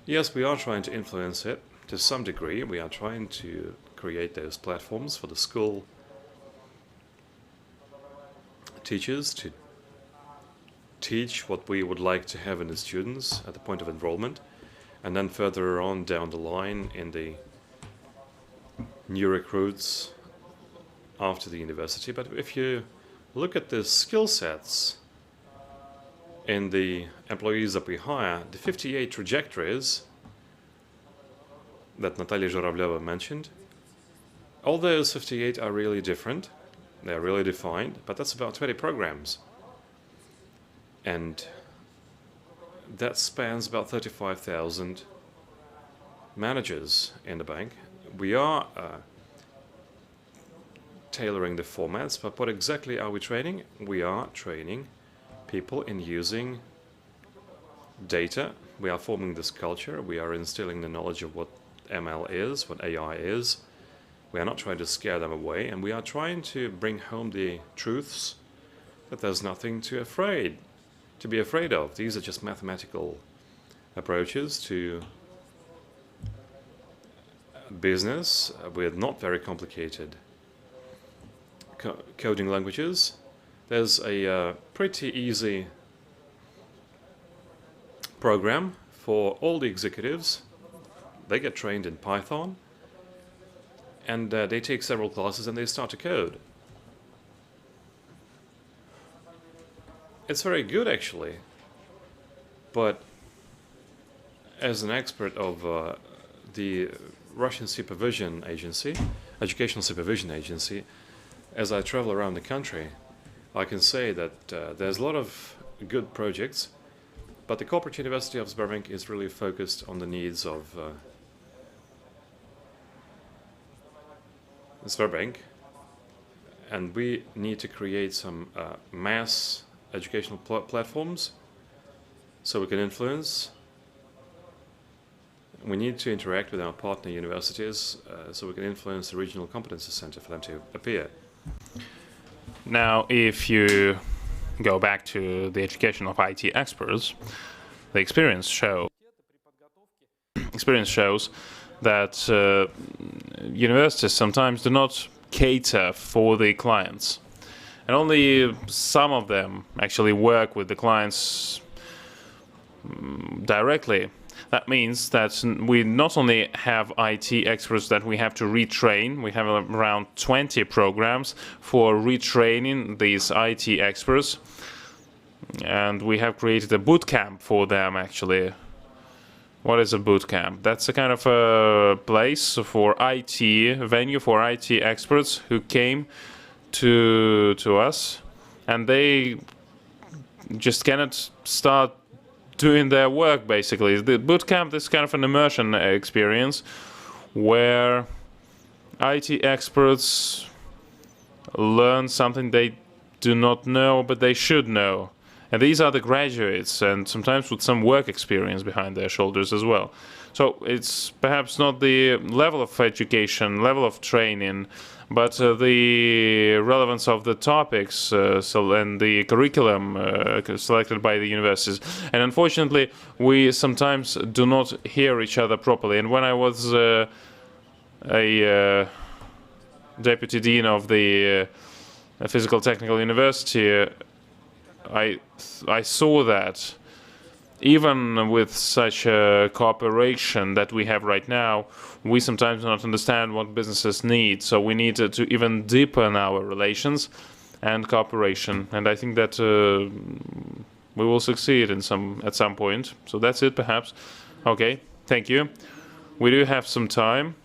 yes, we are trying to influence it to some degree. We are trying to create those platforms for the school. teachers to teach what we would like to have in the students at the point of enrollment, and then further on down the line in the new recruits after the university. But if you look at the skill sets in the employees that we hire, the 58 trajectories that Natalia Zhurableva mentioned, all those 58 are really different. They're really defined, but that's about 20 programs. And that spans about 35,000 managers in the bank. We are tailoring the formats, but what exactly are we training? We are training people in using data. We are forming this culture. We are instilling the knowledge of what ML is, what AI is. We are not trying to scare them away, and we are trying to bring home the truths that there's nothing to be afraid of. These are just mathematical approaches to business with not very complicated coding languages. There's a pretty easy program for all the executives. They get trained in Python, and they take several classes and they start to code. It's very good, actually, but as an expert of the Russian supervision agency, educational supervision agency, as I travel around the country, I can say that there's a lot of good projects, but the Corporate University of Sberbank is really focused on the needs of Sberbank, and we need to create some mass educational platforms so we can influence. We need to interact with our partner universities so we can influence the regional competency center for them to appear. Now, if you go back to the education of IT experts, the experience shows that universities sometimes do not cater for the clients, and only some of them actually work with the clients directly. That means that we not only have IT experts that we have to retrain, we have around 20 programs for retraining these IT experts, and we have created a boot camp for them, actually. What is a boot camp? That's a kind of a place for IT, a venue for IT experts who came to us, and they just cannot start doing their work, basically. The boot camp is kind of an immersion experience where IT experts learn something they do not know, but they should know. And these are the graduates, and sometimes with some work experience behind their shoulders as well. So it's perhaps not the level of education, level of training, but the relevance of the topics and the curriculum selected by the universities. And unfortunately, we sometimes do not hear each other properly. And when I was a deputy dean of the Physical Technical University, I saw that even with such a cooperation that we have right now, we sometimes do not understand what businesses need. So we need to even deepen our relations and cooperation. And I think that we will succeed at some point. So that's it, perhaps. Okay, thank you. We do have some time,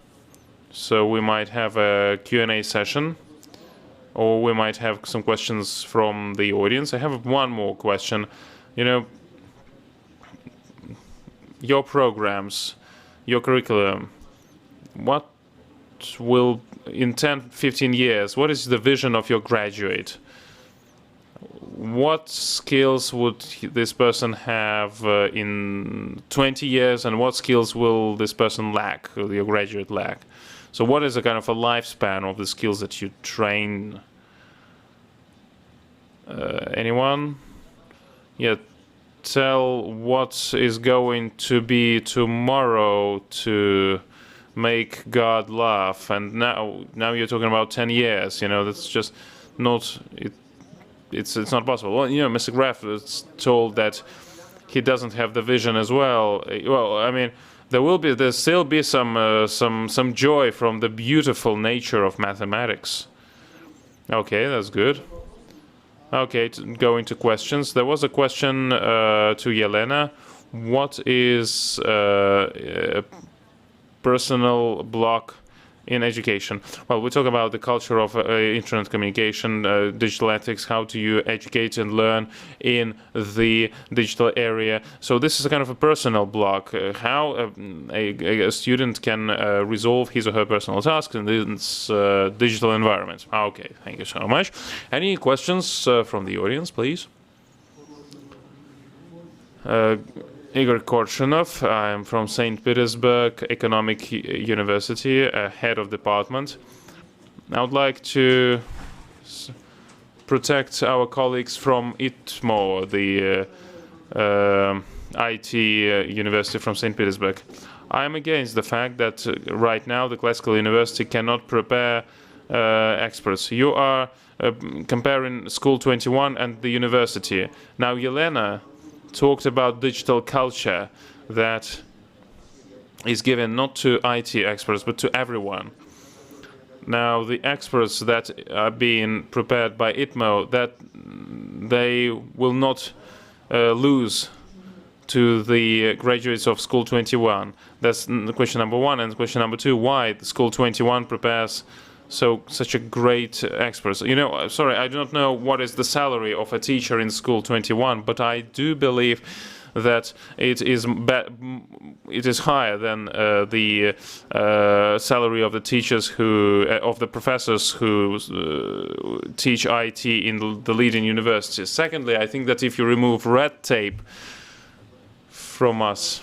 so we might have a Q&A session, or we might have some questions from the audience. I have one more question. You know, your programs, your curriculum, what will, in 10, 15 years, what is the vision of your graduate? What skills would this person have in 20 years, and what skills will this person lack, or your graduate lack? So what is a kind of a lifespan of the skills that you train? Anyone? Yeah, tell what is going to be tomorrow to make God laugh. And now you're talking about 10 years, you know, that's just not... it's not possible. Well, Mr. Graph was told that he doesn't have the vision as well. Well, I mean, there'll still be some joy from the beautiful nature of mathematics. Okay, that's good. Okay, going to questions. There was a question to Yelena. What is personal block in education? Well, we talk about the culture of internet communication, digital ethics, how do you educate and learn in the digital area. So this is a kind of a personal block, how a student can resolve his or her personal tasks in this digital environment. Okay, thank you so much. Any questions from the audience, please? Igor Korshunov. I'm from St. Petersburg Economic University, head of department. I would like to protect our colleagues from ITMO, the IT university from St. Petersburg. I am against the fact that right now the classical university cannot prepare experts. You are comparing School 21 and the university. Now, Yelena talked about digital culture that is given not to IT experts but to everyone. Now, the experts that are being prepared by ITMO, that they will not lose to the graduates of School 21. That's question number one. And question number two, why School 21 prepares such a great experts. Sorry, I do not know what is the salary of a teacher in School 21, but I do believe that it is higher than the salary of the teachers of the professors who teach IT in the leading universities. Secondly, I think that if you remove red tape from us,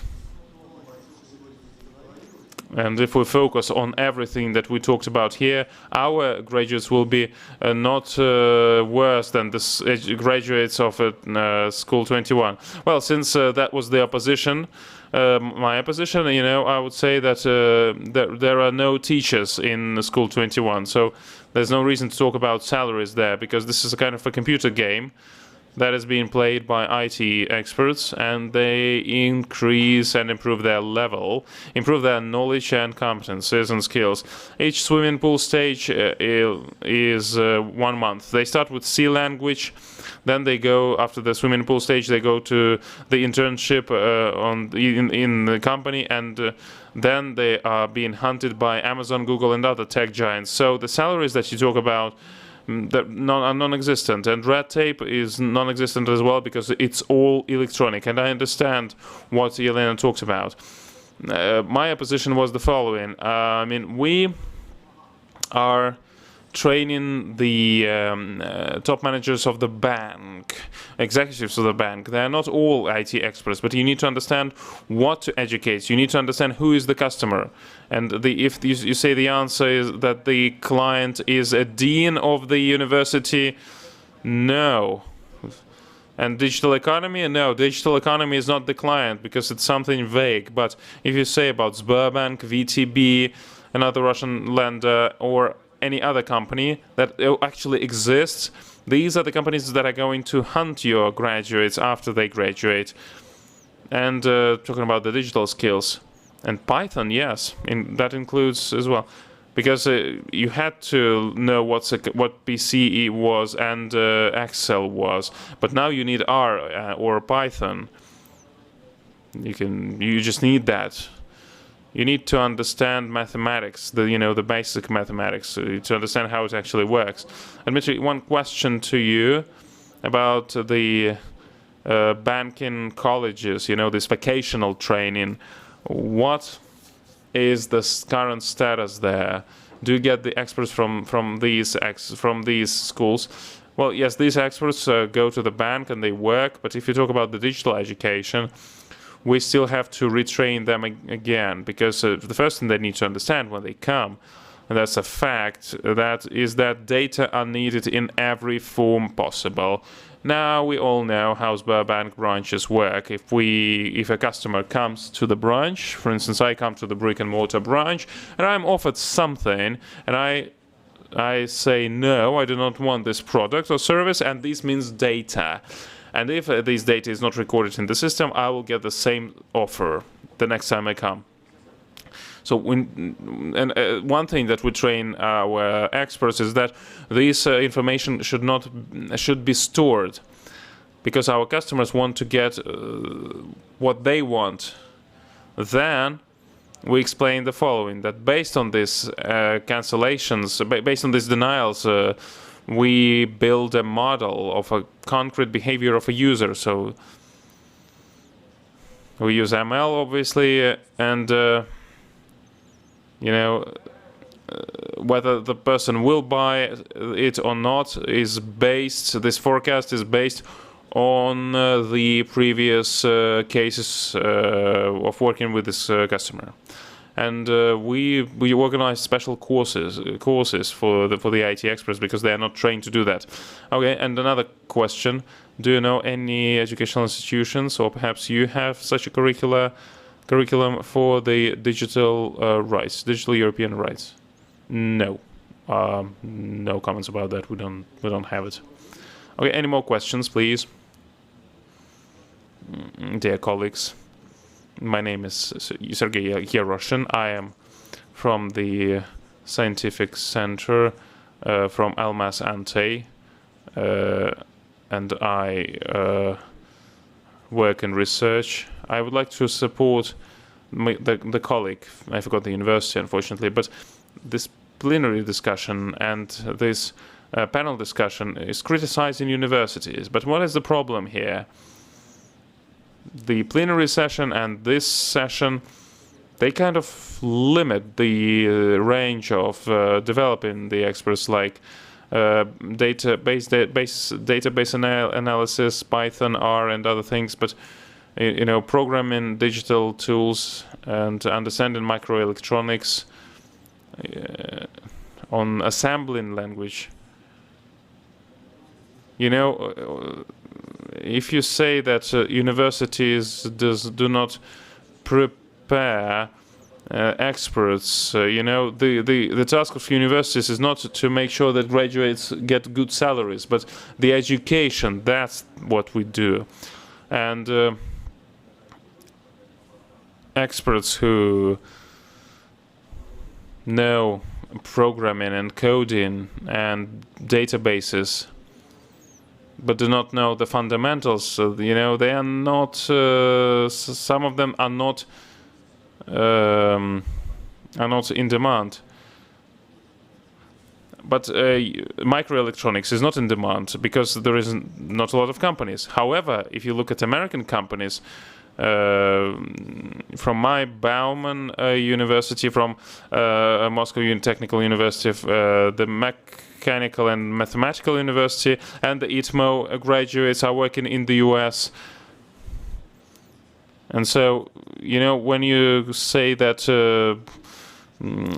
and if we focus on everything that we talked about here, our graduates will be not worse than the graduates of School 21. Well, since that was the opposition, my opposition, I would say that there are no teachers in School 21. So there's no reason to talk about salaries there, because this is a kind of a computer game that is being played by IT experts, and they increase and improve their level, improve their knowledge and competencies and skills. Each swimming pool stage is 1 month. They start with C language, then they go, after the swimming pool stage, they go to the internship in the company, and then they are being hunted by Amazon, Google, and other tech giants. So the salaries that you talk about that are non-existent, and red tape is non-existent as well, because it's all electronic. And I understand what Yelena talks about. My opposition was the following. We are training the top managers of the bank, executives of the bank. They are not all IT experts, but you need to understand what to educate. You need to understand who is the customer. And if you say the answer is that the client is a dean of the university, no. And digital economy? No, digital economy is not the client, because it's something vague. But if you say about Sberbank, VTB, another Russian lender, or any other company that actually exists, these are the companies that are going to hunt your graduates after they graduate. And talking about the digital skills. And Python, yes, that includes as well. Because you had to know what BCE was and Excel was. But now you need R or Python. You just need that. You need to understand mathematics, the basic mathematics, to understand how it actually works. And Dmitry, one question to you about the banking colleges, this vocational training. What is the current status there? Do you get the experts from these schools? Well, yes, these experts go to the bank and they work. But if you talk about the digital education, we still have to retrain them again, because the first thing they need to understand when they come, and that's a fact, that data are needed in every form possible. Now we all know how Sberbank branches work. If a customer comes to the branch, for instance, I come to the brick and mortar branch, and I'm offered something, and I I say no, I do not want this product or service, and this means data. And if this data is not recorded in the system, I will get the same offer the next time I come. So one thing that we train our experts is that this information should be stored, because our customers want to get what they want. Then we explain the following: that based on these cancellations, based on these denials, we build a model of a concrete behavior of a user. So we use ML, obviously, and whether the person will buy it or not is based. This forecast is based on the previous cases of working with this customer. And we organize special courses for the IT experts, because they are not trained to do that. Okay, and another question: do you know any educational institutions, or perhaps you have such a curriculum for the digital rights, digital European rights? No, no comments about that. We don't have it. Okay, any more questions, please? Dear colleagues, my name is Sergei Yeroshin. I am from the Scientific Center from Almas Ante, and I work in research. I would like to support the colleague. I forgot the university, unfortunately, but this plenary discussion and this panel discussion is criticizing universities. But what is the problem here? The plenary session and this session, they kind of limit the range of developing the experts, like database analysis, Python, R, and other things. But programming digital tools and understanding microelectronics, on assembling language. If you say that universities do not prepare experts, the task of universities is not to make sure that graduates get good salaries, but the education, that's what we do. And experts who know programming and coding and databases but do not know the fundamentals, they are not, some of them are not in demand. But microelectronics is not in demand because there is not a lot of companies. However, if you look at American companies, from my Bauman University, from Moscow Technical University, the Mechanical and Mathematical University, and the ITMO graduates are working in the US. And so, when you say that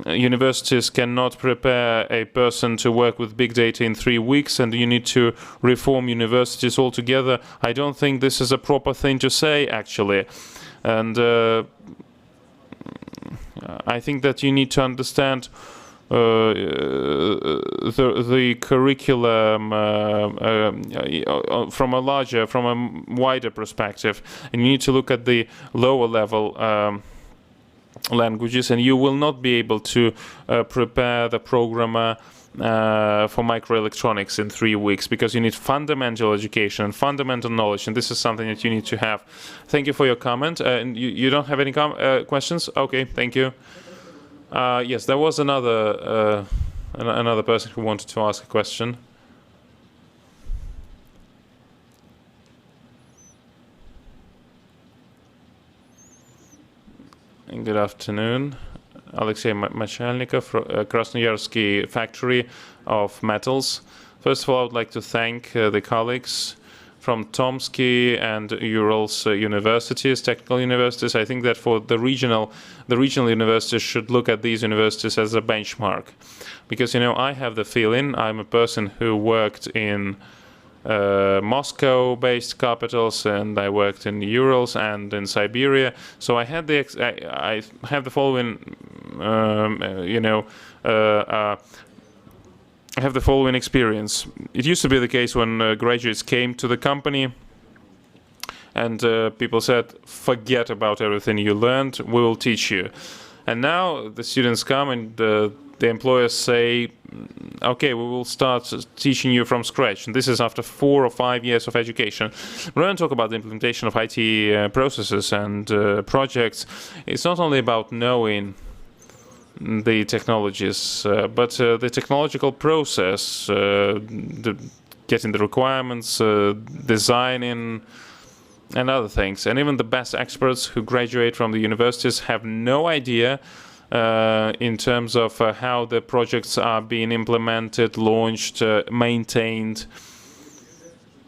universities cannot prepare a person to work with big data in 3 weeks and you need to reform universities altogether, I don't think this is a proper thing to say, actually. And I think that you need to understand the curriculum from a wider perspective, and you need to look at the lower level languages, and you will not be able to prepare the programmer for microelectronics in 3 weeks, because you need fundamental education and fundamental knowledge, and this is something that you need to have. Thank you for your comment. And you don't have any questions? Okay, thank you. Yes, there was another person who wanted to ask a question. Good afternoon. Alexei Machalnikov from Krasnoyarsky factory of metals. First of all, I would like to thank the colleagues from Tomsky and Urals universities, technical universities. I think that for the regional universities should look at these universities as a benchmark, because I have the feeling, I'm a person who worked in Moscow-based capitals, and I worked in the Urals and in Siberia. So I had I have the following, have the following experience. It used to be the case when graduates came to the company and people said, forget about everything you learned, we will teach you. And now the students come and the employers say, okay, we will start teaching you from scratch. And this is after 4 or 5 years of education. When I talk about the implementation of IT processes and projects, it's not only about knowing the technologies, but the technological process, getting the requirements, designing, and other things. And even the best experts who graduate from the universities have no idea in terms of how the projects are being implemented, launched, maintained,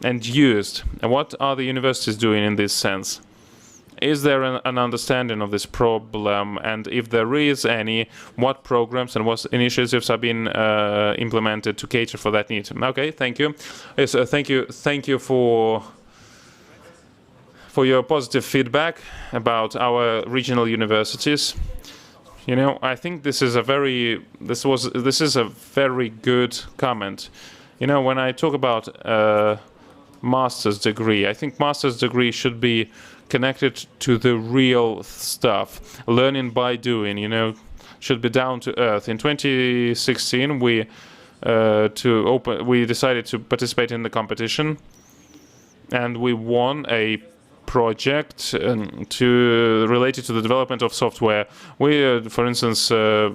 and used. And what are the universities doing in this sense? Is there an understanding of this problem? And if there is any, what programs and what initiatives are being implemented to cater for that need? Okay, thank you. Yes, thank you for your positive feedback about our regional universities. You know, I think this is a very good comment. You know, when I talk about master's degree, I think master's degree should be connected to the real stuff, learning by doing. You know, should be down to earth. In 2016, we decided to participate in the competition, and we won a project related to the development of software. We, for instance, are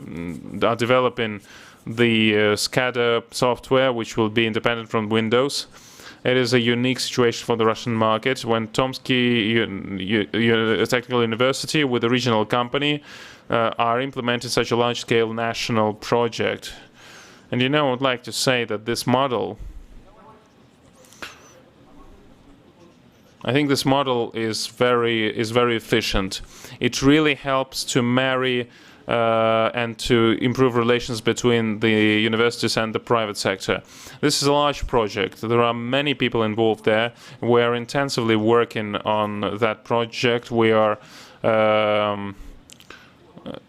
developing the SCADA software, which will be independent from Windows. It is a unique situation for the Russian market. When Tomsky Technical University with a regional company are implementing such a large-scale national project. And you know, I would like to say that this model, I think this model is very efficient. It really helps to marry and to improve relations between the universities and the private sector. This is a large project. There are many people involved there. We are intensively working on that project. We are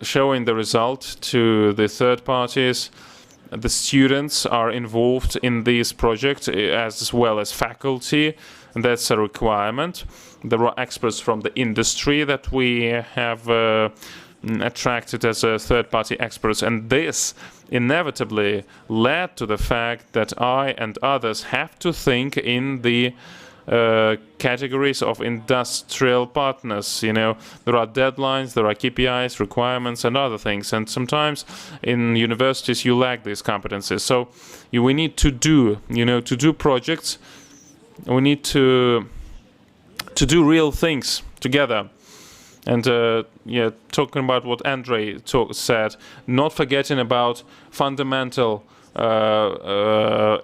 showing the result to the third parties. The students are involved in this project as well as faculty. And that's a requirement. There are experts from the industry that we have attracted as third-party experts, and this inevitably led to the fact that I and others have to think in the categories of industrial partners. You know, there are deadlines, there are KPIs, requirements, and other things. And sometimes in universities you lack these competencies. So we need to do projects. We need to do real things together. And talking about what Andrei said, not forgetting about fundamental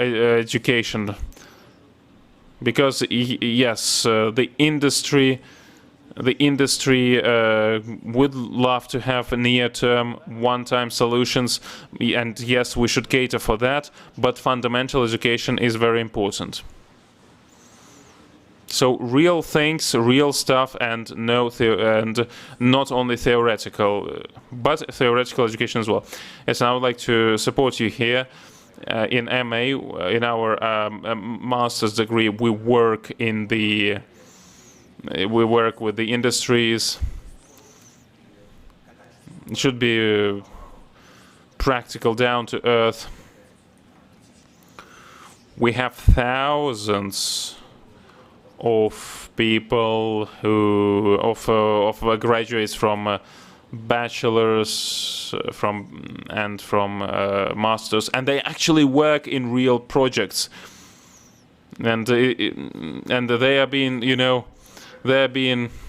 education, because yes, the industry would love to have near-term, one-time solutions, and yes, we should cater for that. But fundamental education is very important. So real things, real stuff, and and not only theoretical, but theoretical education as well. Yes, and I would like to support you here. In MA, in our master's degree, we work with the industries. It should be practical, down to earth. We have thousands of people of graduates from bachelors from masters, and they actually work in real projects, and they are being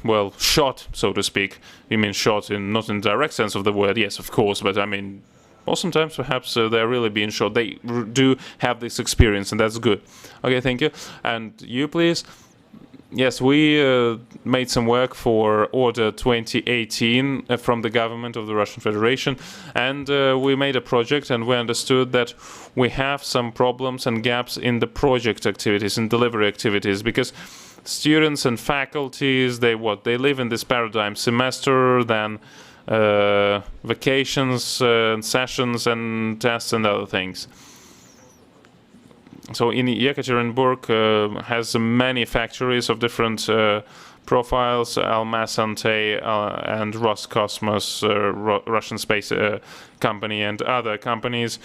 well shot, so to speak. You mean shot not in direct sense of the word, yes, of course, but I mean, or sometimes perhaps they're really being shot. They do have this experience, and that's good. Okay, thank you. And you, please. Yes, we made some work for Order 2018 from the government of the Russian Federation, and we made a project, and we understood that we have some problems and gaps in the project activities, in delivery activities, because students and faculties, they live in this paradigm: semester, then vacations, and sessions, and tests, and other things. So in Yekaterinburg has many factories of different profiles, Almaz-Antey and Roscosmos, Russian space company, and other companies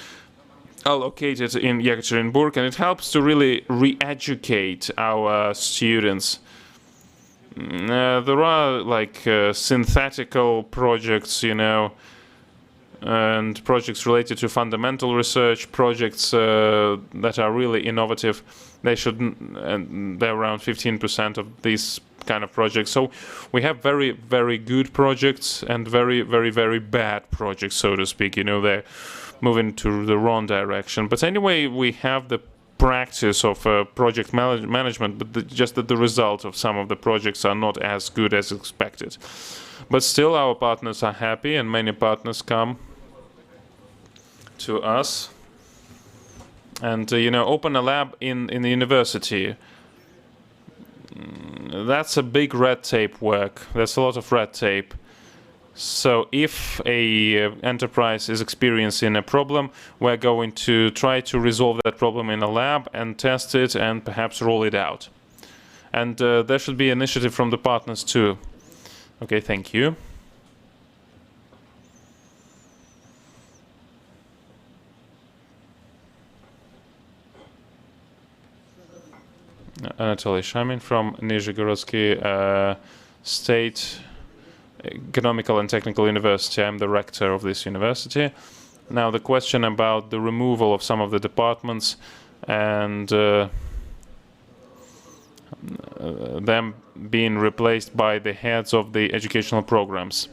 are located in Yekaterinburg, and it helps to really re-educate our students. There are like synthetical projects, you know, and projects related to fundamental research, projects that are really innovative. They should, and they're around 15% of these kind of projects. So we have very, very good projects and very, very, very bad projects, so to speak. You know, they're moving to the wrong direction. But anyway, we have the practice of project management, but just that the result of some of the projects are not as good as expected. But still, our partners are happy, and many partners come to us and you know, open a lab in the university. That's a big red tape work. There's a lot of red tape. So if a enterprise is experiencing a problem, we're going to try to resolve that problem in a lab and test it and perhaps roll it out. And there should be initiative from the partners too. Okay, thank you. Anatoly Shamin from Nizhegorodsky State Economical and Technical University. I'm the rector of this university. Now the question about the removal of some of the departments and them being replaced by the heads of the educational programs.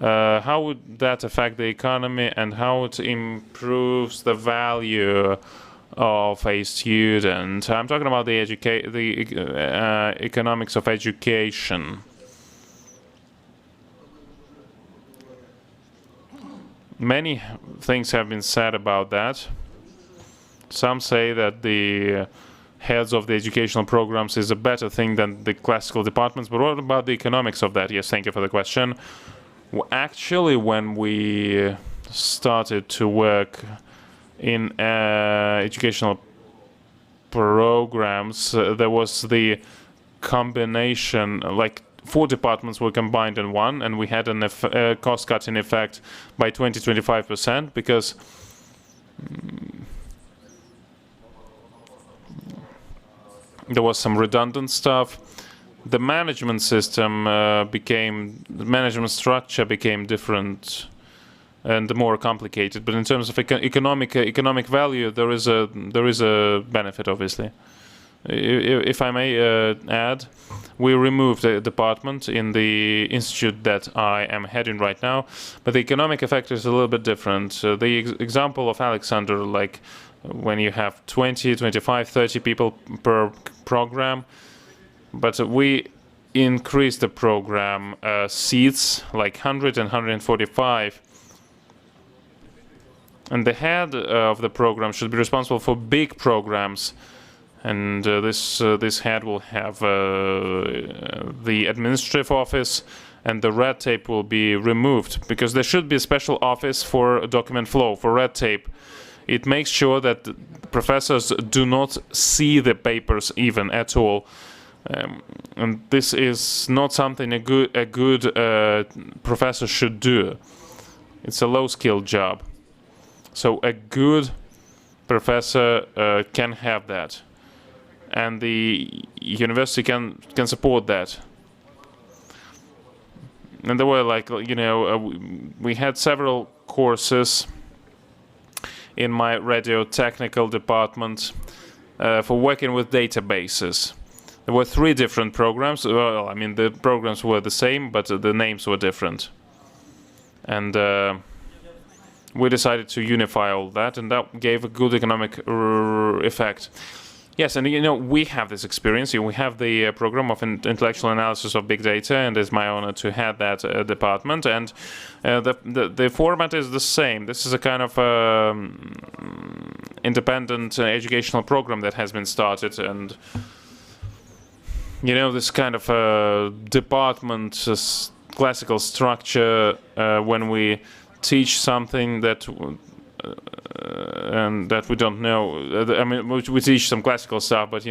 How would that affect the economy, and how it improves the value of a student? I'm talking about the economics of education. Many things have been said about that. Some say that the heads of the educational programs is a better thing than the classical departments, but what about the economics of that? Yes, thank you for the question. Well, actually, when we started to work in educational programs, there was the combination, like 4 departments were combined in one, and we had a cost-cutting effect by 20-25% because there was some redundant stuff. The management system the management structure became different and more complicated. But in terms of economic value, there is a benefit, obviously. If I may add, we removed a department in the institute that I am heading right now, but the economic effect is a little bit different. The example of Alexander, like when you have 20, 25, 30 people per program, but we increased the program seats like 100 and 145. And the head of the program should be responsible for big programs. And this head will have the administrative office, and the red tape will be removed, because there should be a special office for document flow, for red tape. It makes sure that professors do not see the papers even at all. And this is not something a good professor should do. It's a low-skilled job. So a good professor can have that. And the university can support that. And there were, like, you know, we had several courses in my radio technical department for working with databases. There were 3 different programs. Well, I mean, the programs were the same, but the names were different. And we decided to unify all that, and that gave a good economic effect. Yes, and you know, we have this experience. We have the program of intellectual analysis of big data, and it's my honor to head that department. And the format is the same. This is a kind of independent educational program that has been started, and you know, this kind of department classical structure when we teach something that and that we don't know. I mean, we teach some classical stuff, but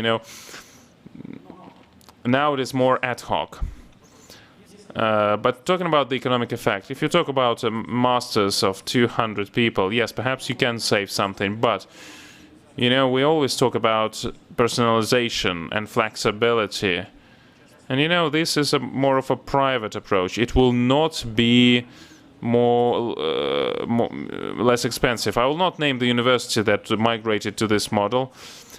now it is more ad hoc. But talking about the economic effect, if you talk about masters of 200 people, yes, perhaps you can save something, but we always talk about personalization and flexibility. And this is more of a private approach. It will not be less expensive. I will not name the university that migrated to this model.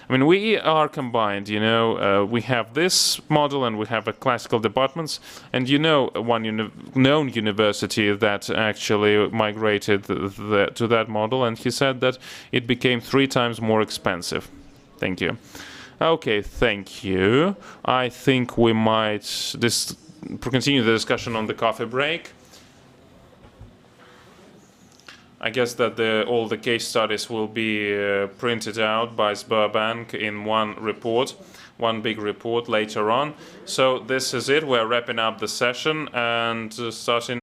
I mean, we are combined, we have this model and we have a classical departments, and one known university that actually migrated to that model, and he said that it became 3 times more expensive. Thank you. Okay, thank you. I think we might continue the discussion on the coffee break. I guess that all the case studies will be printed out by Sberbank in one big report later on. So this is it. We're wrapping up the session and starting